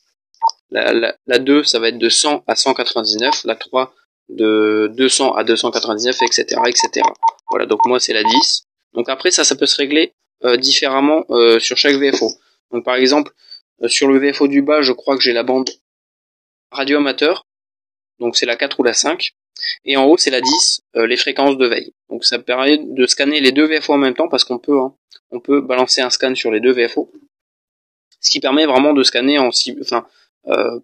La 2, ça va être de 100 à 199. La 3, de 200 à 299, etc., etc. Voilà, donc moi c'est la 10. Donc après ça peut se régler différemment sur chaque VFO. Donc par exemple, sur le VFO du bas, je crois que j'ai la bande radio amateur. Donc c'est la 4 ou la 5. Et en haut, c'est la 10, les fréquences de veille. Donc ça permet de scanner les deux VFO en même temps, parce qu'on peut, on peut balancer un scan sur les deux VFO. Ce qui permet vraiment de scanner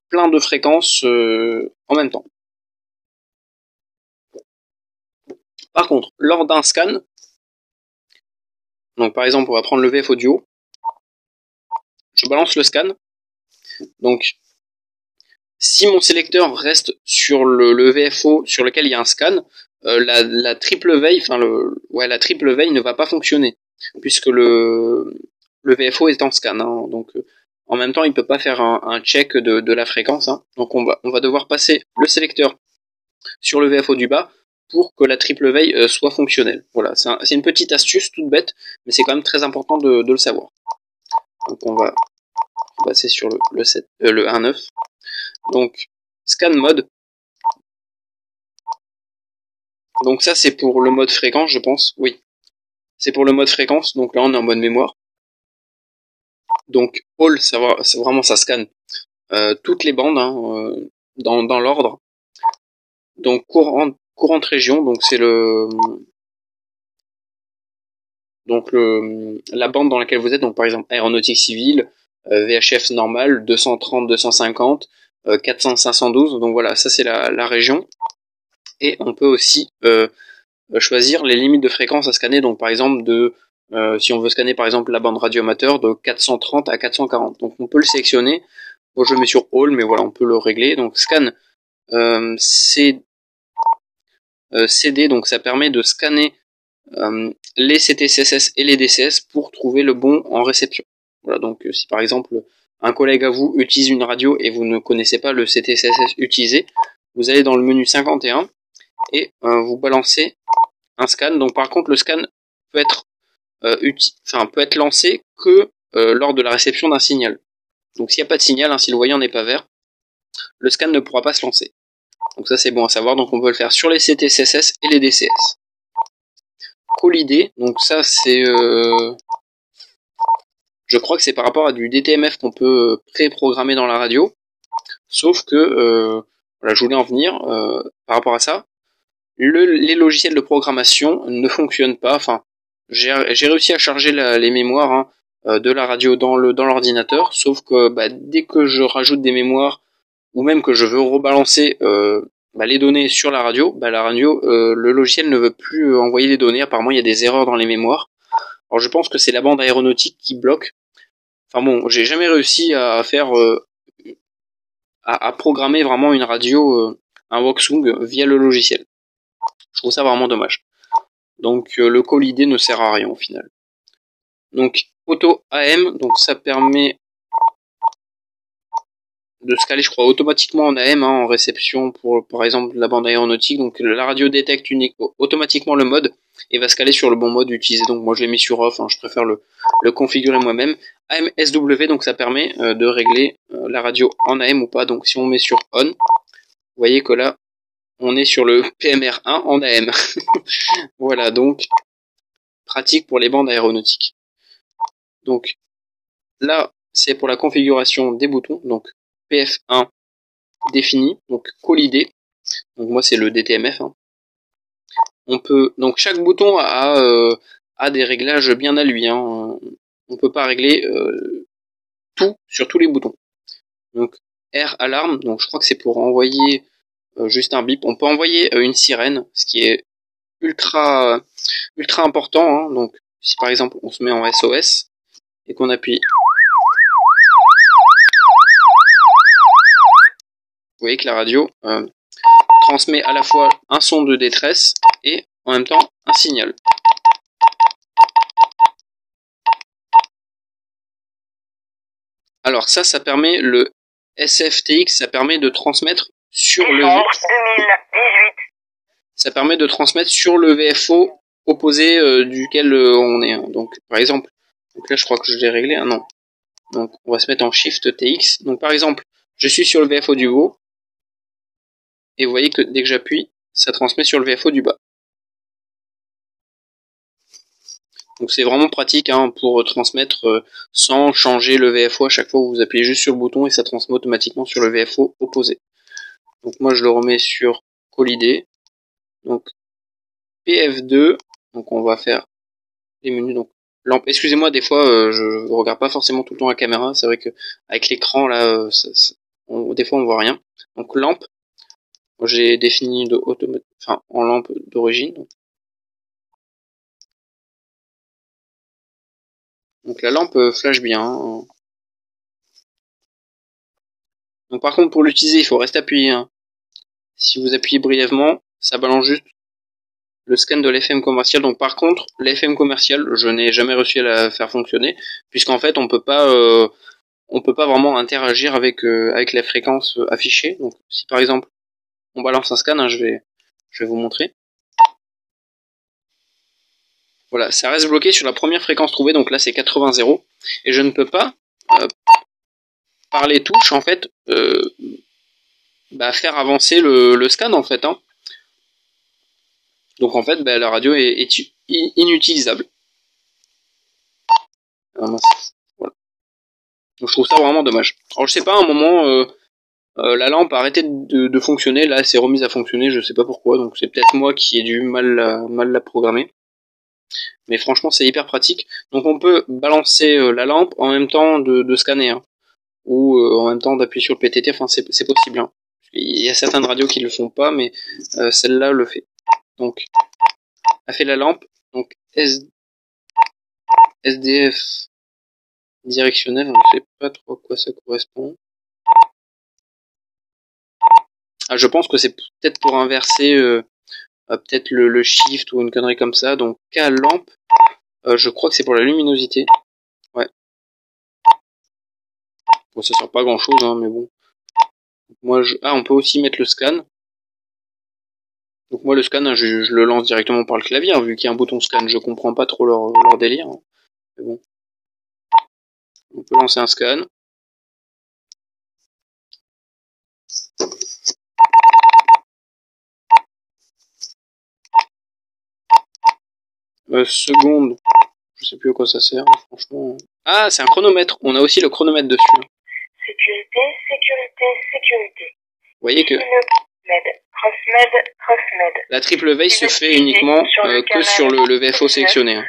plein de fréquences en même temps. Par contre, lors d'un scan, donc par exemple, on va prendre le VFO du haut, je balance le scan. Donc, si mon sélecteur reste sur le VFO sur lequel il y a un scan, la triple veille, la triple veille ne va pas fonctionner, puisque le VFO est en scan. Hein, donc, en même temps, il peut pas faire un check de la fréquence. Hein, donc, on va devoir passer le sélecteur sur le VFO du bas pour que la triple veille soit fonctionnelle. Voilà, c'est une petite astuce toute bête, mais c'est quand même très important de le savoir. Donc, on va passer sur le 1.9. Donc, scan mode. Donc ça, c'est pour le mode fréquence, je pense. Oui. C'est pour le mode fréquence. Donc là, on est en mode mémoire. Donc, all, c'est vraiment, ça scanne toutes les bandes, hein, dans l'ordre. Donc, courante région. Donc, c'est la bande dans laquelle vous êtes. Donc, par exemple, aéronautique civile, VHF normal, 230, 250, 400, 512. Donc voilà, ça c'est la région. Et on peut aussi choisir les limites de fréquence à scanner. Donc par exemple si on veut scanner par exemple la bande radio amateur de 430 à 440. Donc on peut le sélectionner. Moi je le mets sur All, mais voilà, on peut le régler. Donc scan CD, donc ça permet de scanner les CTCSS et les DCS pour trouver le bon en réception. Voilà, donc si par exemple un collègue à vous utilise une radio et vous ne connaissez pas le CTCSS utilisé, vous allez dans le menu 51 et vous balancez un scan. Donc par contre le scan peut être peut être lancé que lors de la réception d'un signal. Donc s'il n'y a pas de signal, si le voyant n'est pas vert, le scan ne pourra pas se lancer. Donc ça c'est bon à savoir, donc on peut le faire sur les CTCSS et les DCS. Call-ID, donc ça c'est... je crois que c'est par rapport à du DTMF qu'on peut pré-programmer dans la radio. Sauf que, voilà, je voulais en venir, par rapport à ça, les logiciels de programmation ne fonctionnent pas. Enfin, j'ai réussi à charger les mémoires de la radio dans l'ordinateur, sauf que dès que je rajoute des mémoires, ou même que je veux rebalancer les données sur la radio, le logiciel ne veut plus envoyer les données. Apparemment, il y a des erreurs dans les mémoires. Alors, je pense que c'est la bande aéronautique qui bloque. Enfin bon, j'ai jamais réussi à faire à programmer vraiment une radio, un Voxung via le logiciel. Je trouve ça vraiment dommage. Donc le call-ID ne sert à rien au final. Donc auto AM, donc ça permet de scaler, je crois, automatiquement en AM, en réception pour par exemple la bande aéronautique. Donc la radio détecte automatiquement le mode et va scaler sur le bon mode utilisé. Donc moi je l'ai mis sur off, je préfère le configurer moi-même. AM SW, donc ça permet de régler la radio en AM ou pas. Donc si on met sur on, vous voyez que là on est sur le PMR1 en AM. Voilà, donc pratique pour les bandes aéronautiques. Donc là c'est pour la configuration des boutons. Donc PF1 défini, donc call-ID. Donc moi c'est le DTMF. On peut, donc chaque bouton a des réglages bien à lui. On peut pas régler tout sur tous les boutons. Donc R alarme, donc je crois que c'est pour envoyer juste un bip. On peut envoyer une sirène, ce qui est ultra important. Donc si par exemple on se met en SOS et qu'on appuie, vous voyez que la radio transmet à la fois un son de détresse et en même temps un signal. Alors ça permet le SFTX, ça permet de transmettre sur le 2018. Ça permet de transmettre sur le VFO opposé duquel on est. Donc par exemple, donc là je crois que je l'ai réglé, non. Donc on va se mettre en Shift TX. Donc par exemple, je suis sur le VFO du haut et vous voyez que dès que j'appuie, ça transmet sur le VFO du bas. Donc c'est vraiment pratique pour transmettre sans changer le VFO à chaque fois. Vous appuyez juste sur le bouton et ça transmet automatiquement sur le VFO opposé. Donc moi je le remets sur call-ID. Donc PF2. Donc on va faire les menus. Donc lampe. Excusez-moi, des fois je regarde pas forcément tout le temps la caméra. C'est vrai que avec l'écran là, des fois on voit rien. Donc lampe. J'ai défini en lampe d'origine. Donc la lampe flash bien. Donc par contre pour l'utiliser il faut rester appuyé. Si vous appuyez brièvement, ça balance juste le scan de l'FM commercial. Donc par contre l'FM commercial je n'ai jamais réussi à la faire fonctionner puisqu'en fait on peut pas vraiment interagir avec la fréquence affichée. Donc si par exemple on balance un scan, je vais vous montrer. Voilà, ça reste bloqué sur la première fréquence trouvée, donc là c'est 80,0 et je ne peux pas par les touches en fait faire avancer le scan en fait. Donc en fait la radio est inutilisable. Voilà. Donc je trouve ça vraiment dommage. Alors je sais pas, à un moment la lampe a arrêté de fonctionner, là elle s'est remise à fonctionner, je sais pas pourquoi, donc c'est peut-être moi qui ai dû mal la programmer. Mais franchement c'est hyper pratique. Donc on peut balancer la lampe en même temps de scanner, ou en même temps d'appuyer sur le PTT, enfin c'est possible. Il y a certaines radios qui le font pas, mais celle-là le fait. Donc a fait la lampe, donc SDF directionnel, on ne sait pas trop à quoi ça correspond. Ah, je pense que c'est peut-être pour inverser peut-être le shift ou une connerie comme ça. Donc K lampe, je crois que c'est pour la luminosité. Ouais. Bon, ça sert pas à grand chose, hein, mais bon. Moi, on peut aussi mettre le scan. Donc moi, le scan, hein, je le lance directement par le clavier, hein, vu qu'il y a un bouton scan. Je comprends pas trop leur délire. Hein. Mais bon. On peut lancer un scan. Seconde. Je sais plus à quoi ça sert, hein, franchement. Ah, c'est un chronomètre. On a aussi le chronomètre dessus. Hein. Sécurité, sécurité, sécurité. Vous voyez que la triple veille se fait uniquement que sur le VFO sélectionné. Hein.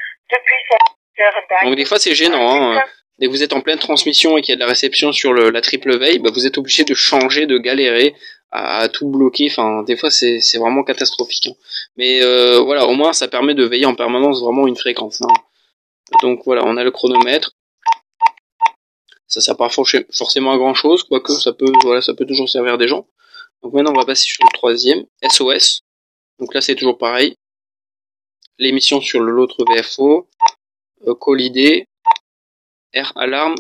Donc des fois c'est gênant. Hein. Dès que vous êtes en pleine transmission et qu'il y a de la réception sur la triple veille, bah, vous êtes obligé de changer, de galérer à tout bloquer. Enfin, des fois c'est vraiment catastrophique. Hein. Mais voilà, au moins ça permet de veiller en permanence vraiment une fréquence. Hein. Donc voilà, on a le chronomètre. Ça sert pas forcément à grand chose, quoique ça peut toujours servir des gens. Donc maintenant on va passer sur le troisième, SOS. Donc là c'est toujours pareil. L'émission sur l'autre VFO, call ID, R alarme.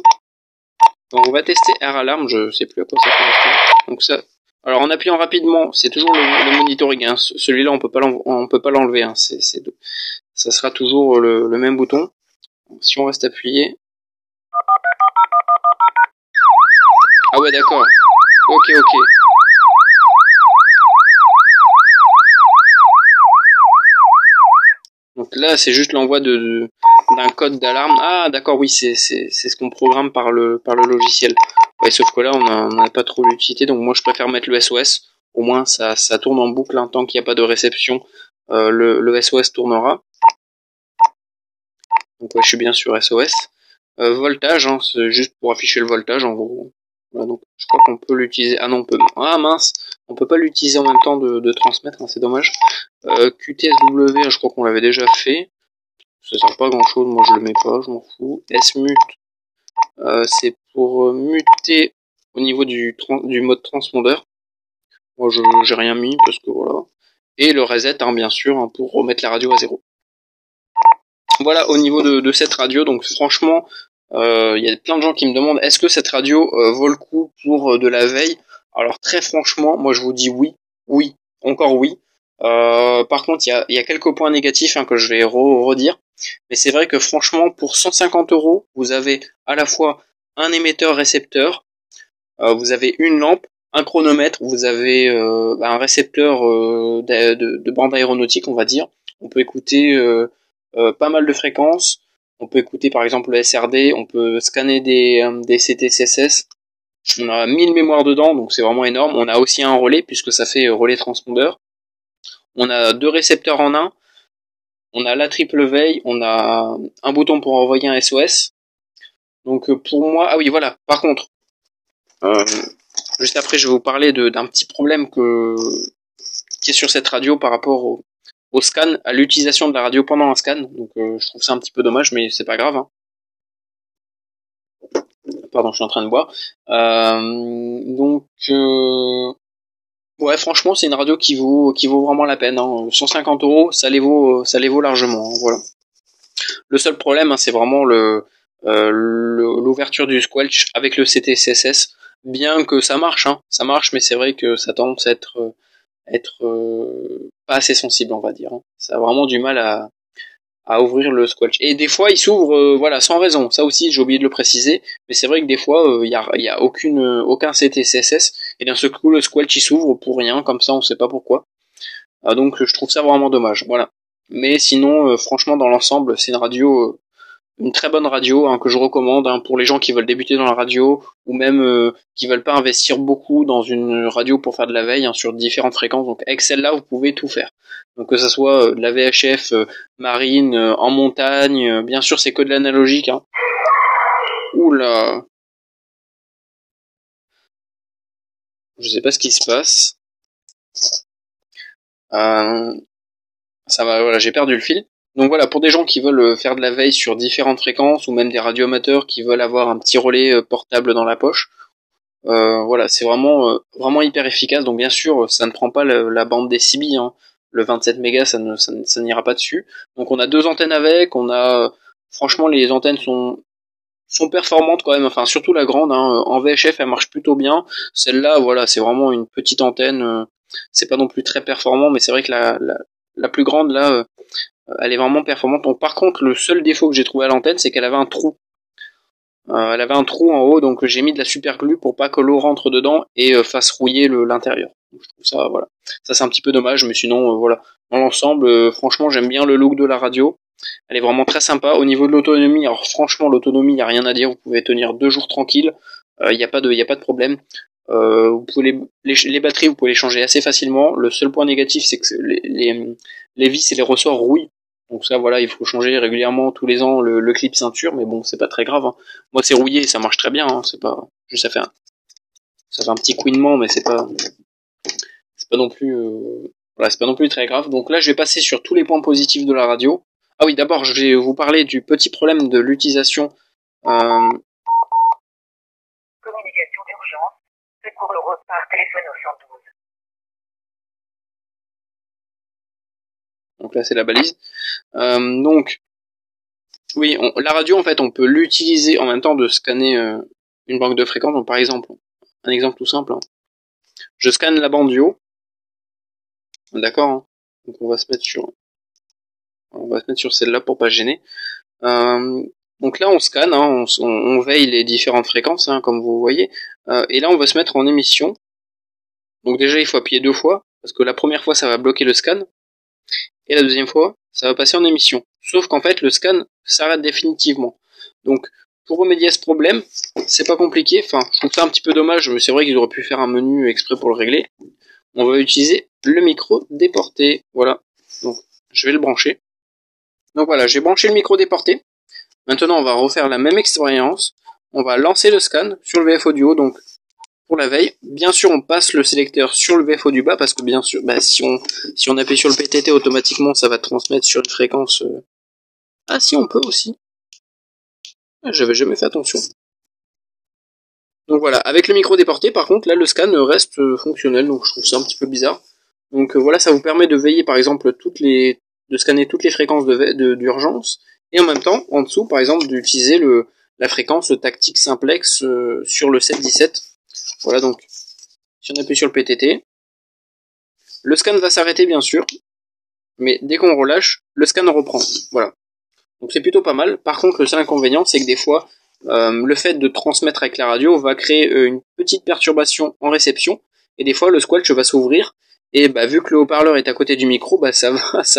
Donc on va tester R alarme, je sais plus à quoi ça fait. Donc ça, alors en appuyant rapidement, c'est toujours le monitoring. Hein. Celui-là on peut pas l'enlever. Hein. Ça sera toujours le même bouton. Si on reste appuyé. Ah ouais d'accord. Ok. Donc là, c'est juste l'envoi d'un code d'alarme. Ah, d'accord, oui, c'est ce qu'on programme par le logiciel. Ouais, sauf que là, on n'a pas trop l'utilité, donc moi, je préfère mettre le SOS. Au moins, ça tourne en boucle, hein, tant qu'il n'y a pas de réception. Le SOS tournera. Donc ouais, je suis bien sur SOS. Voltage, hein, c'est juste pour afficher le voltage, en gros. Voilà, donc je crois qu'on peut l'utiliser. Ah non, on peut. Ah mince, on peut pas l'utiliser en même temps de transmettre, hein, c'est dommage. QTSW, je crois qu'on l'avait déjà fait. Ça sert pas à grand chose, moi je le mets pas, je m'en fous. SMUT, c'est pour muter au niveau du mode transpondeur. Moi j'ai rien mis parce que voilà. Et le reset, hein, bien sûr, hein, pour remettre la radio à zéro. Voilà au niveau de cette radio, donc franchement, il y a plein de gens qui me demandent est-ce que cette radio vaut le coup pour de la veille. Alors très franchement, moi je vous dis oui, encore oui. Par contre, il y a quelques points négatifs, hein, que je vais redire. Mais c'est vrai que franchement, pour 150 €, vous avez à la fois un émetteur-récepteur, vous avez une lampe, un chronomètre, vous avez un récepteur de bande aéronautique, on va dire. On peut écouter pas mal de fréquences. On peut écouter par exemple le SRD, on peut scanner des CT-CSS. On a 1000 mémoires dedans, donc c'est vraiment énorme. On a aussi un relais, puisque ça fait relais transpondeur. On a 2 récepteurs en un. On a la triple veille, on a un bouton pour envoyer un SOS. Donc pour moi, ah oui voilà, par contre, juste après je vais vous parler d'un petit problème qui est sur cette radio par rapport au scan, à l'utilisation de la radio pendant un scan. Donc je trouve ça un petit peu dommage, mais c'est pas grave. Hein. Pardon, je suis en train de boire. Ouais, franchement, c'est une radio qui vaut vraiment la peine. Hein. 150 €, ça les vaut largement. Hein, voilà. Le seul problème, hein, c'est vraiment l'ouverture du squelch avec le CT-CSS. Bien que ça marche, hein, ça marche, mais c'est vrai que ça tendance à être pas assez sensible, on va dire. Hein. Ça a vraiment du mal à ouvrir le squelch. Et des fois, il s'ouvre, voilà, sans raison. Ça aussi, j'ai oublié de le préciser. Mais c'est vrai que des fois, il y a aucun CT-CSS. Et d'un seul coup, le squelch, il s'ouvre pour rien. Comme ça, on sait pas pourquoi. Donc, je trouve ça vraiment dommage. Voilà. Mais sinon, franchement, dans l'ensemble, c'est une très bonne radio, hein, que je recommande, hein, pour les gens qui veulent débuter dans la radio ou même qui veulent pas investir beaucoup dans une radio pour faire de la veille, hein, sur différentes fréquences. Donc avec celle-là, vous pouvez tout faire. Donc que ça soit de la VHF marine, en montagne, bien sûr c'est que de l'analogique. Hein. Oula, je sais pas ce qui se passe. Ça va, voilà, j'ai perdu le fil. Donc voilà, pour des gens qui veulent faire de la veille sur différentes fréquences, ou même des radioamateurs qui veulent avoir un petit relais portable dans la poche, Voilà, c'est vraiment hyper efficace. Donc bien sûr, ça ne prend pas la bande des CB, hein. Le 27 mégas, ça n'ira pas dessus. Donc on a 2 antennes avec, franchement les antennes sont performantes quand même, enfin surtout la grande, hein. En VHF elle marche plutôt bien. Celle-là, voilà, c'est vraiment une petite antenne, c'est pas non plus très performant, mais c'est vrai que la plus grande là, elle est vraiment performante. Donc par contre, le seul défaut que j'ai trouvé à l'antenne, c'est qu'elle avait un trou. Elle avait un trou en haut, donc j'ai mis de la super glue pour pas que l'eau rentre dedans et fasse rouiller l'intérieur. Donc, je trouve ça, voilà, ça c'est un petit peu dommage, mais sinon voilà, dans l'ensemble, franchement j'aime bien le look de la radio. Elle est vraiment très sympa. Au niveau de l'autonomie, alors franchement l'autonomie, y a rien à dire, vous pouvez tenir 2 jours tranquille, y a pas de problème. Vous pouvez les batteries, vous pouvez les changer assez facilement. Le seul point négatif, c'est que les vis et les ressorts rouillent. Donc ça, voilà, il faut changer régulièrement tous les ans le clip ceinture, mais bon, c'est pas très grave, hein. Moi, c'est rouillé, ça marche très bien, hein. C'est pas, juste ça fait un petit couinement, mais c'est pas non plus, voilà, c'est pas non plus très grave. Donc là, je vais passer sur tous les points positifs de la radio. Ah oui, d'abord, je vais vous parler du petit problème de l'utilisation. Communication d'urgence. Secours le par téléphone au 112. Donc là, c'est la balise. Donc, oui, la radio, en fait, on peut l'utiliser en même temps de scanner une banque de fréquences. Donc, par exemple, un exemple tout simple, hein. Je scanne la bande du haut. D'accord, hein. Donc, on va se mettre sur celle-là pour pas se gêner. Donc là, on scanne, hein, on veille les différentes fréquences, hein, comme vous voyez. Et là, on va se mettre en émission. Donc déjà, il faut appuyer 2 fois, parce que la première fois, ça va bloquer le scan. Et la deuxième fois, ça va passer en émission. Sauf qu'en fait, le scan s'arrête définitivement. Donc, pour remédier à ce problème, c'est pas compliqué. Enfin, je trouve ça un petit peu dommage, mais c'est vrai qu'ils auraient pu faire un menu exprès pour le régler. On va utiliser le micro déporté. Voilà. Donc, je vais le brancher. Donc voilà, j'ai branché le micro déporté. Maintenant, on va refaire la même expérience. On va lancer le scan sur le VFO du haut, donc pour la veille. Bien sûr, on passe le sélecteur sur le VFO du bas, parce que bien sûr, si on appuie sur le PTT, automatiquement, ça va transmettre sur une fréquence... Ah si, on peut aussi. J'avais jamais fait attention. Donc voilà, avec le micro déporté, par contre, là, le scan reste fonctionnel, donc je trouve ça un petit peu bizarre. Donc voilà, ça vous permet de veiller, par exemple, de scanner toutes les fréquences d'urgence, et en même temps, en dessous, par exemple, d'utiliser la fréquence tactique simplex sur le 717. Voilà, donc, si on appuie sur le PTT, le scan va s'arrêter, bien sûr, mais dès qu'on relâche, le scan reprend. Voilà. Donc c'est plutôt pas mal. Par contre, le seul inconvénient, c'est que des fois, le fait de transmettre avec la radio va créer une petite perturbation en réception, et des fois, le squelch va s'ouvrir, et vu que le haut-parleur est à côté du micro, ça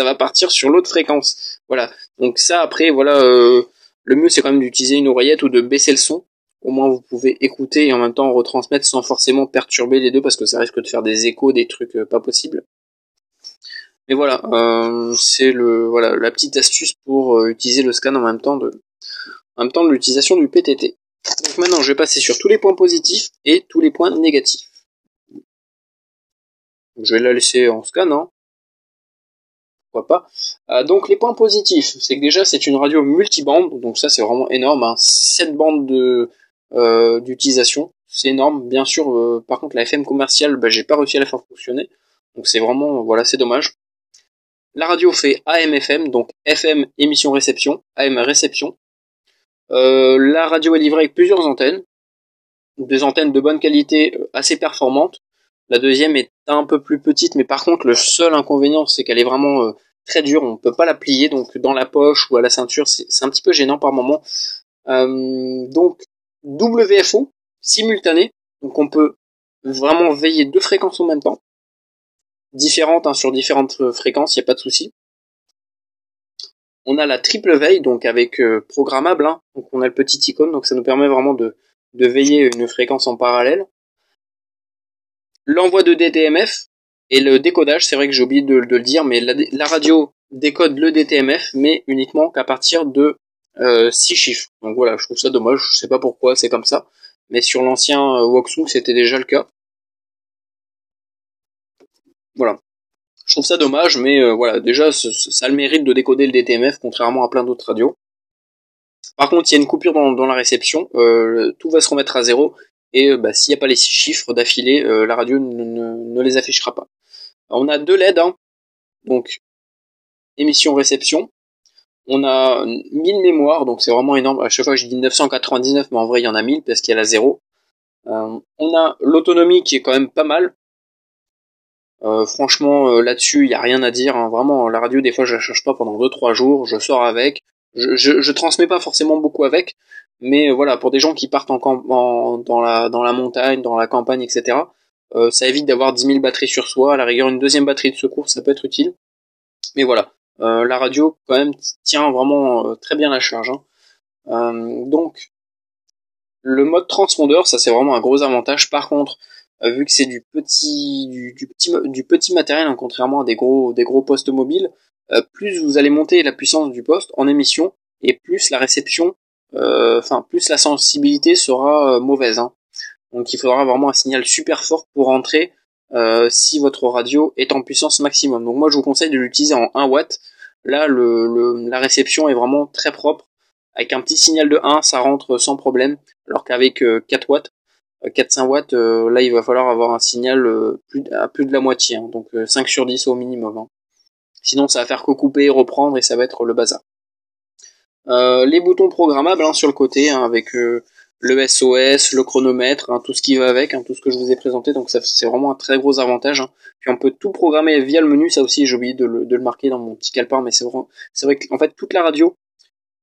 va partir sur l'autre fréquence. Voilà. Donc ça, après, voilà, le mieux, c'est quand même d'utiliser une oreillette ou de baisser le son. Au moins, vous pouvez écouter et en même temps retransmettre sans forcément perturber les deux, parce que ça risque de faire des échos, des trucs pas possibles. Mais voilà, c'est la petite astuce pour utiliser le scan en même temps de l'utilisation du PTT. Donc maintenant, je vais passer sur tous les points positifs et tous les points négatifs. Donc, je vais la laisser en scan, hein. Pourquoi pas. Donc les points positifs, c'est que déjà c'est une radio multibande, donc ça c'est vraiment énorme, hein. 7 bandes d'utilisation, c'est énorme. Bien sûr, par contre la FM commerciale, j'ai pas réussi à la faire fonctionner, donc c'est vraiment, voilà, c'est dommage. La radio fait AM/FM, donc FM émission réception, AM réception. La radio est livrée avec plusieurs antennes, des antennes de bonne qualité, assez performantes. La deuxième est un peu plus petite, mais par contre le seul inconvénient, c'est qu'elle est vraiment très dure. On peut pas la plier, donc dans la poche ou à la ceinture, c'est un petit peu gênant par moment. Donc WFO simultané, donc on peut vraiment veiller 2 fréquences en même temps, différentes, hein, sur différentes fréquences, il n'y a pas de souci. On a la triple veille, donc avec programmable, hein, donc on a le petit icône, donc ça nous permet vraiment de veiller une fréquence en parallèle. L'envoi de DTMF et le décodage, c'est vrai que j'ai oublié de le dire, mais la radio décode le DTMF, mais uniquement qu'à partir de 6 chiffres. Donc voilà, je trouve ça dommage, je sais pas pourquoi c'est comme ça, mais sur l'ancien Woksung c'était déjà le cas. Voilà. Je trouve ça dommage, mais voilà, déjà ça a le mérite de décoder le DTMF, contrairement à plein d'autres radios. Par contre, il y a une coupure dans la réception, tout va se remettre à zéro, et s'il n'y a pas les 6 chiffres d'affilée, la radio ne les affichera pas. On a 2 LED, hein, donc émission-réception. On a 1000 mémoires, donc c'est vraiment énorme. À chaque fois je dis 999, mais en vrai il y en a 1000 parce qu'il y a la 0. On a l'autonomie qui est quand même pas mal. Franchement, là-dessus, il y a rien à dire, hein. Vraiment, la radio, des fois, je la charge pas pendant 2-3 jours, je sors avec. Je transmets pas forcément beaucoup avec, mais voilà, pour des gens qui partent dans la montagne, dans la campagne, etc., ça évite d'avoir 10 000 batteries sur soi. À la rigueur, une deuxième batterie de secours, ça peut être utile. Mais voilà, la radio, quand même, tient vraiment très bien la charge, hein. Donc, le mode transpondeur, ça c'est vraiment un gros avantage. Par contre, vu que c'est du petit matériel, hein, contrairement à des gros postes mobiles, plus vous allez monter la puissance du poste en émission, et plus la réception, plus la sensibilité sera mauvaise, hein. Donc il faudra vraiment un signal super fort pour rentrer si votre radio est en puissance maximum. Donc moi je vous conseille de l'utiliser en 1 watt. Là la réception est vraiment très propre. Avec un petit signal de 1, ça rentre sans problème. Alors qu'avec 4 watts, 4-5 watts, là il va falloir avoir un signal à plus de la moitié, hein, donc 5 sur 10 au minimum, hein. Sinon ça va faire que couper, reprendre et ça va être le bazar. Les boutons programmables, hein, sur le côté, hein, avec le SOS, le chronomètre, hein, tout ce qui va avec, hein, tout ce que je vous ai présenté, donc ça c'est vraiment un très gros avantage, hein. Puis on peut tout programmer via le menu, ça aussi j'ai oublié de le marquer dans mon petit calepin, mais c'est vrai qu'en fait toute la radio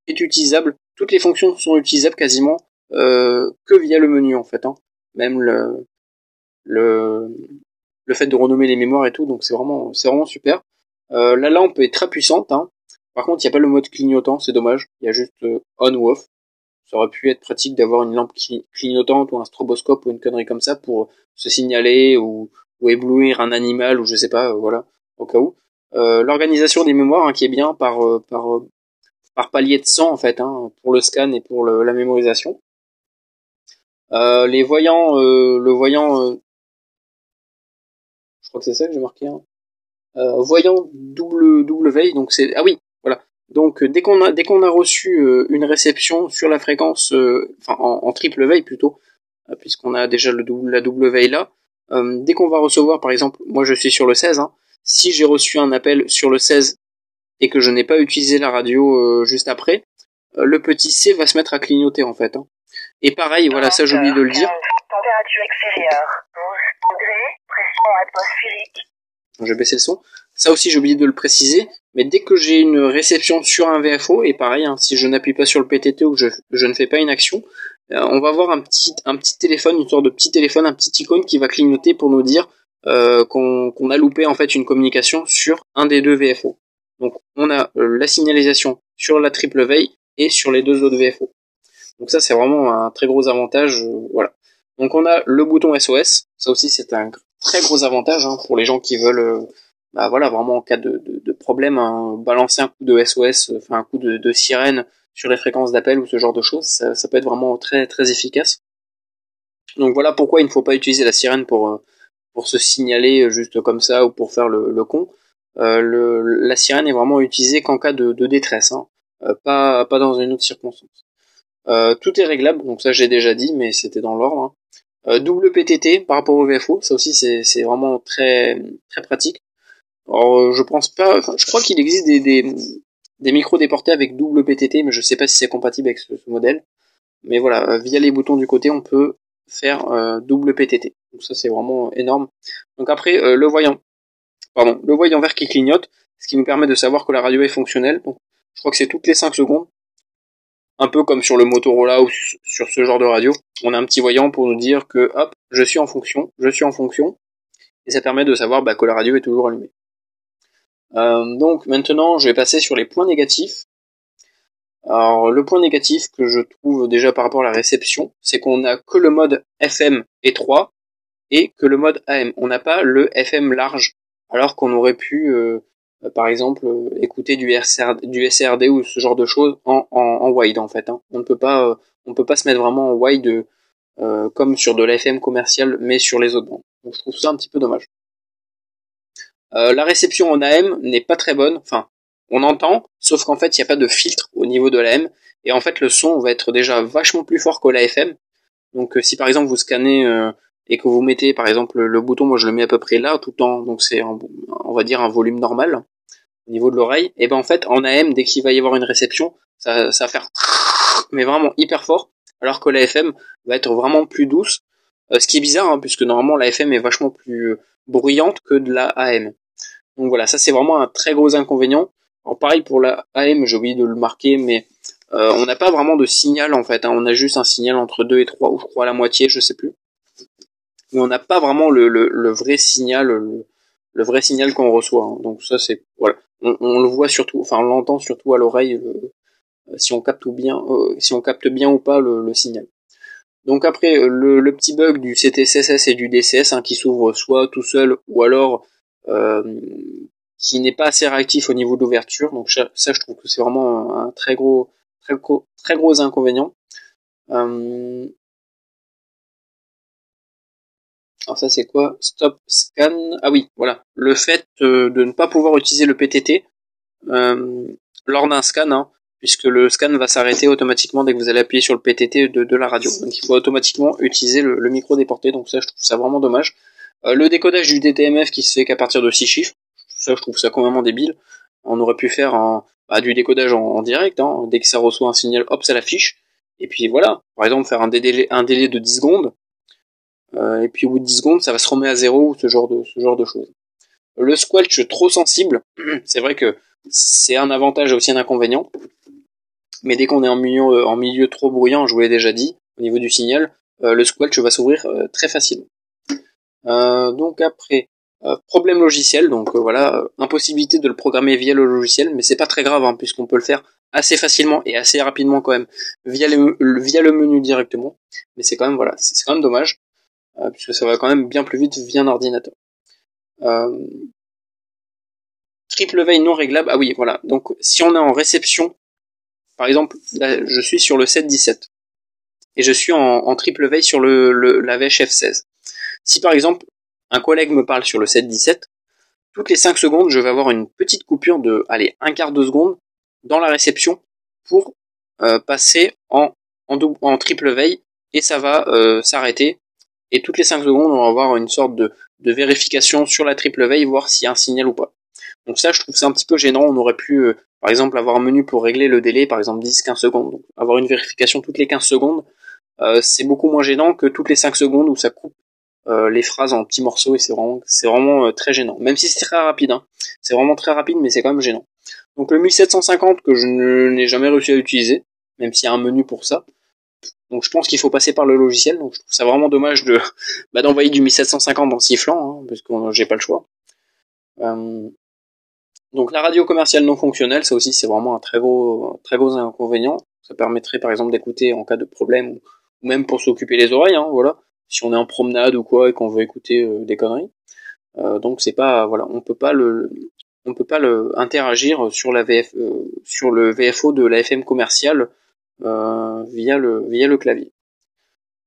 est utilisable, toutes les fonctions sont utilisables quasiment que via le menu en fait, hein. Même le fait de renommer les mémoires et tout, donc c'est vraiment super. La lampe est très puissante, hein. Par contre, il n'y a pas le mode clignotant, c'est dommage. Il y a juste on ou off. Ça aurait pu être pratique d'avoir une lampe clignotante ou un stroboscope ou une connerie comme ça pour se signaler ou éblouir un animal ou je sais pas, voilà, au cas où. L'organisation des mémoires, hein, qui est bien par palier de sang en fait, hein, pour le scan et pour la mémorisation. Les voyants, le voyant, je crois que c'est ça que j'ai marqué, hein. Voyant double veille, donc c'est voilà. Donc dès qu'on a reçu une réception sur la fréquence, en triple veille plutôt, puisqu'on a déjà la double veille là, dès qu'on va recevoir, par exemple, moi je suis sur le 16, hein, si j'ai reçu un appel sur le 16 et que je n'ai pas utilisé la radio juste après, le petit C va se mettre à clignoter en fait, hein. Et pareil, voilà, ça j'ai oublié de le dire. Température extérieure, 12 degrés, pression atmosphérique. Je vais baisser le son. Ça aussi j'ai oublié de le préciser, mais dès que j'ai une réception sur un VFO, et pareil, hein, si je n'appuie pas sur le PTT ou que je ne fais pas une action, on va avoir un petit téléphone, une sorte de petit téléphone, un petit icône qui va clignoter pour nous dire qu'on a loupé en fait une communication sur un des deux VFO. Donc on a la signalisation sur la triple veille et sur les deux autres VFO. Donc ça c'est vraiment un très gros avantage, voilà. Donc on a le bouton SOS, ça aussi c'est un très gros avantage, hein, pour les gens qui veulent voilà, vraiment en cas de problème, hein, balancer un coup de SOS, un coup de sirène sur les fréquences d'appel ou ce genre de choses, ça peut être vraiment très très efficace. Donc voilà pourquoi il ne faut pas utiliser la sirène pour se signaler juste comme ça ou pour faire le con. La sirène est vraiment utilisée qu'en cas de détresse, hein, pas dans une autre circonstance. Tout est réglable, donc ça j'ai déjà dit, mais c'était dans l'ordre, hein. Double PTT par rapport au VFO, ça aussi c'est vraiment très très pratique. Alors je pense pas, je crois qu'il existe des micros déportés avec double PTT, mais je sais pas si c'est compatible avec ce modèle. Mais voilà, via les boutons du côté, on peut faire double PTT. Donc ça c'est vraiment énorme. Donc après le voyant vert qui clignote, ce qui nous permet de savoir que la radio est fonctionnelle. Donc je crois que c'est toutes les 5 secondes. Un peu comme sur le Motorola ou sur ce genre de radio, on a un petit voyant pour nous dire que hop, je suis en fonction, et ça permet de savoir que la radio est toujours allumée. Donc maintenant, je vais passer sur les points négatifs. Alors le point négatif que je trouve déjà par rapport à la réception, c'est qu'on n'a que le mode FM étroit et que le mode AM. On n'a pas le FM large, alors qu'on aurait pu par exemple écouter du SRD ou ce genre de choses en wide en fait, hein. On peut pas se mettre vraiment en wide comme sur de l'FM commercial, mais sur les autres bandes. Donc je trouve ça un petit peu dommage. La réception en AM n'est pas très bonne, enfin on entend, sauf qu'en fait il n'y a pas de filtre au niveau de l'AM, et en fait le son va être déjà vachement plus fort que la FM. Donc si par exemple vous scannez et que vous mettez par exemple le bouton, moi je le mets à peu près là tout le temps, donc c'est on va dire un volume normal au niveau de l'oreille, et ben en fait en AM dès qu'il va y avoir une réception, ça va faire mais vraiment hyper fort, alors que la FM va être vraiment plus douce, ce qui est bizarre hein, puisque normalement la FM est vachement plus bruyante que de la AM. Donc voilà, ça c'est vraiment un très gros inconvénient. Alors pareil pour la AM, j'ai oublié de le marquer, mais on n'a pas vraiment de signal en fait, hein. On a juste un signal entre 2 et 3, ou je crois à la moitié, je sais plus. Mais on n'a pas vraiment le vrai signal, le vrai signal qu'on reçoit, hein. Donc ça c'est voilà, on le voit surtout, enfin on l'entend surtout à l'oreille, si on capte bien ou pas le signal. Donc après le petit bug du CTCSS et du DCS hein, qui s'ouvre soit tout seul ou alors euh, qui n'est pas assez réactif au niveau de l'ouverture. Donc ça je trouve que c'est vraiment un très gros inconvénient. Alors ça c'est quoi? Stop scan. Ah oui, voilà. Le fait de ne pas pouvoir utiliser le PTT lors d'un scan, hein, puisque le scan va s'arrêter automatiquement dès que vous allez appuyer sur le PTT de la radio. Donc il faut automatiquement utiliser le micro déporté. Donc ça je trouve ça vraiment dommage. Le décodage du DTMF qui se fait qu'à partir de 6 chiffres, ça je trouve ça complètement débile. On aurait pu faire du décodage en direct, hein. Dès que ça reçoit un signal, hop, ça l'affiche. Et puis voilà, par exemple faire un délai de 10 secondes, et puis au bout de 10 secondes, ça va se remettre à zéro, ce genre de choses. Le squelch trop sensible, c'est vrai que c'est un avantage et aussi un inconvénient, mais dès qu'on est en milieu trop bruyant, je vous l'ai déjà dit, au niveau du signal, le squelch va s'ouvrir très facilement. Donc après, problème logiciel, donc voilà, impossibilité de le programmer via le logiciel, mais c'est pas très grave, hein, puisqu'on peut le faire assez facilement et assez rapidement quand même via le menu directement, mais c'est quand même voilà, c'est quand même dommage, puisque ça va quand même bien plus vite via un ordinateur. Triple veille non réglable, ah oui voilà, donc si on est en réception, par exemple, là, je suis sur le 717 et je suis en triple veille sur la VHF 16. Si par exemple un collègue me parle sur le 717, toutes les 5 secondes, je vais avoir une petite coupure de, allez, un quart de seconde dans la réception pour passer en triple veille et ça va s'arrêter. Et toutes les 5 secondes, on va avoir une sorte de vérification sur la triple veille, voir s'il y a un signal ou pas. Donc ça, je trouve ça un petit peu gênant. On aurait pu, par exemple, avoir un menu pour régler le délai, par exemple 10-15 secondes. Donc, avoir une vérification toutes les 15 secondes, c'est beaucoup moins gênant que toutes les 5 secondes où ça coupe les phrases en petits morceaux et c'est vraiment très gênant. Même si c'est très rapide, hein. C'est vraiment très rapide, mais c'est quand même gênant. Donc le 1750 que je n'ai jamais réussi à utiliser, même s'il y a un menu pour ça. Donc je pense qu'il faut passer par le logiciel. Donc je trouve ça vraiment dommage d'envoyer du 1750 en sifflant, hein, parce que j'ai pas le choix. Donc la radio commerciale non fonctionnelle, ça aussi c'est vraiment un très gros inconvénient. Ça permettrait par exemple d'écouter en cas de problème ou même pour s'occuper les oreilles, hein, voilà. Si on est en promenade ou quoi et qu'on veut écouter des conneries. Donc c'est pas voilà, on peut pas le interagir sur la sur le VFO de la FM commerciale via le clavier.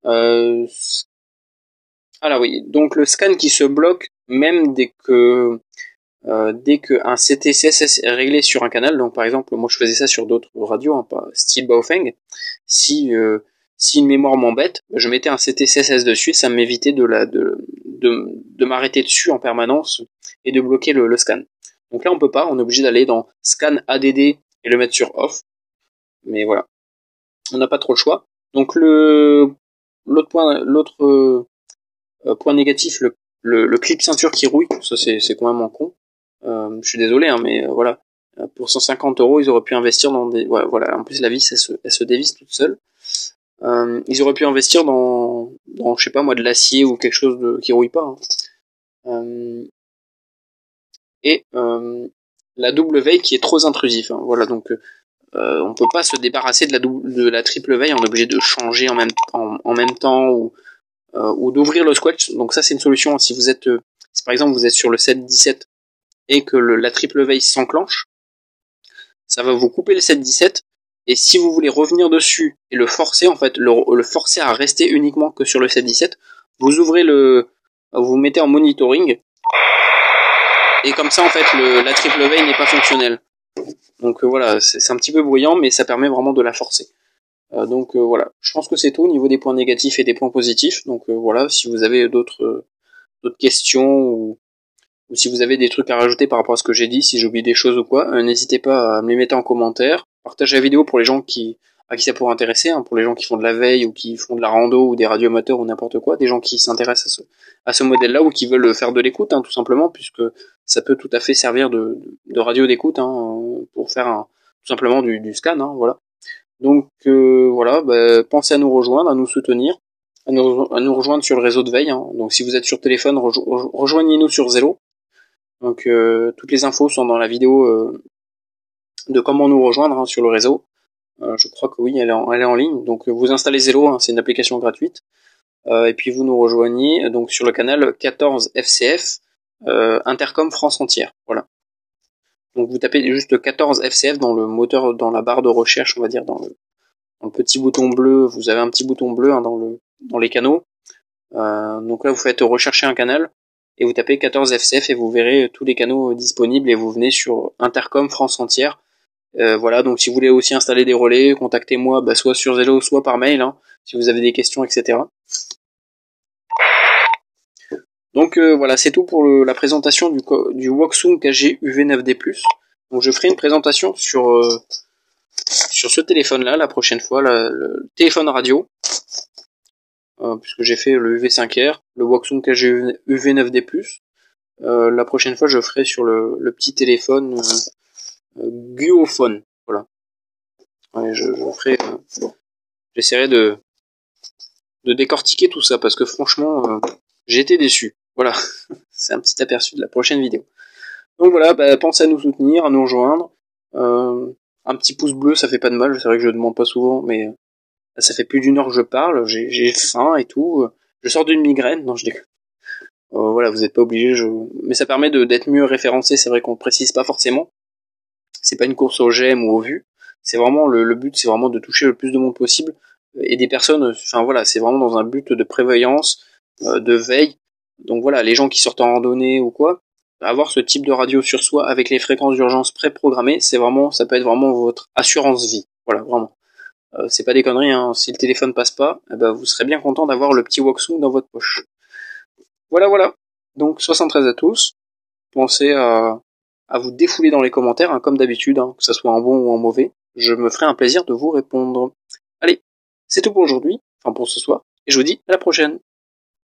Ah oui, donc le scan qui se bloque même dès que un CTCSS est réglé sur un canal, donc par exemple moi je faisais ça sur d'autres radios, hein, pas style Baofeng, si une mémoire m'embête, je mettais un CTCSS dessus, ça m'évitait de m'arrêter dessus en permanence et de bloquer le scan. Donc là on peut pas, on est obligé d'aller dans scan ADD et le mettre sur off, mais voilà, on n'a pas trop le choix. Donc l'autre point négatif, le clip ceinture qui rouille, ça c'est quand même en con. Je suis désolé, hein, mais voilà. Pour 150 €, ils auraient pu investir dans des... Ouais, voilà. En plus, la vis, elle se dévisse toute seule. Ils auraient pu investir dans, je sais pas moi, de l'acier ou quelque chose qui rouille pas. Hein. Et la double veille qui est trop intrusif. Hein. Voilà, donc on peut pas se débarrasser de la triple veille. On est obligé de changer en même temps ou d'ouvrir le squelch. Donc ça, c'est une solution. Si vous êtes, si par exemple vous êtes sur le 717 et que la triple veille s'enclenche, ça va vous couper le 717, et si vous voulez revenir dessus et le forcer, en fait, le forcer à rester uniquement que sur le 717, vous ouvrez vous mettez en monitoring, et comme ça, en fait, la triple veille n'est pas fonctionnelle. Donc voilà, c'est un petit peu bruyant, mais ça permet vraiment de la forcer. Donc voilà, je pense que c'est tout au niveau des points négatifs et des points positifs. Donc voilà, si vous avez d'autres questions ou si vous avez des trucs à rajouter par rapport à ce que j'ai dit, si j'ai oublié des choses ou quoi, n'hésitez pas à me les mettre en commentaire. Partagez la vidéo pour les gens à qui ça pourrait intéresser, hein, pour les gens qui font de la veille ou qui font de la rando ou des radioamateurs ou n'importe quoi, des gens qui s'intéressent à ce modèle-là ou qui veulent faire de l'écoute, hein, tout simplement, puisque ça peut tout à fait servir de radio d'écoute, hein, pour faire tout simplement du scan, hein, voilà. Donc voilà, pensez à nous rejoindre, à nous soutenir, à nous rejoindre sur le réseau de veille, hein. Donc si vous êtes sur téléphone, rejoignez-nous sur Zello. Donc toutes les infos sont dans la vidéo de comment nous rejoindre, hein, sur le réseau. Je crois que oui, elle est en ligne. Donc vous installez Zello, hein, c'est une application gratuite. Et puis vous nous rejoignez donc sur le canal 14 FCF Intercom France entière. Voilà. Donc vous tapez juste 14 FCF dans le moteur, dans la barre de recherche, on va dire, dans le petit bouton bleu. Vous avez un petit bouton bleu, hein, dans les canaux. Donc là vous faites rechercher un canal et vous tapez 14 FCF et vous verrez tous les canaux disponibles et vous venez sur Intercom France entière. Voilà, donc si vous voulez aussi installer des relais, contactez-moi, soit sur Zello, soit par mail, hein, si vous avez des questions, etc. Donc voilà, c'est tout pour la présentation du Woksung KG UV9D+. Donc je ferai une présentation sur ce téléphone-là la prochaine fois, le téléphone radio, puisque j'ai fait le UV5R, le Woksung KG UV9D+. La prochaine fois, je ferai sur le petit téléphone Guophone. Voilà. Ouais, je ferai, j'essaierai de décortiquer tout ça, parce que franchement, j'ai été déçu. Voilà, c'est un petit aperçu de la prochaine vidéo. Donc voilà, pensez à nous soutenir, à nous rejoindre. Un petit pouce bleu, ça fait pas de mal. C'est vrai que je le demande pas souvent, mais ça fait plus d'une heure que je parle. J'ai faim et tout. Je sors d'une migraine. Non, je déconne. Voilà, vous n'êtes pas obligé. Mais ça permet d'être mieux référencé. C'est vrai qu'on ne précise pas forcément. C'est pas une course au j'aime ou au vu. C'est vraiment le but, c'est vraiment de toucher le plus de monde possible et des personnes. Enfin voilà, c'est vraiment dans un but de prévoyance, de veille. Donc voilà, les gens qui sortent en randonnée ou quoi, avoir ce type de radio sur soi avec les fréquences d'urgence préprogrammées, ça peut être vraiment votre assurance vie. Voilà, vraiment. C'est pas des conneries, hein. Si le téléphone passe pas, vous serez bien content d'avoir le petit Woksung dans votre poche. Voilà. Donc 73 à tous. Pensez à vous défouler dans les commentaires, hein, comme d'habitude, hein, que ça soit en bon ou en mauvais. Je me ferai un plaisir de vous répondre. Allez, c'est tout pour aujourd'hui, enfin pour ce soir, et je vous dis à la prochaine.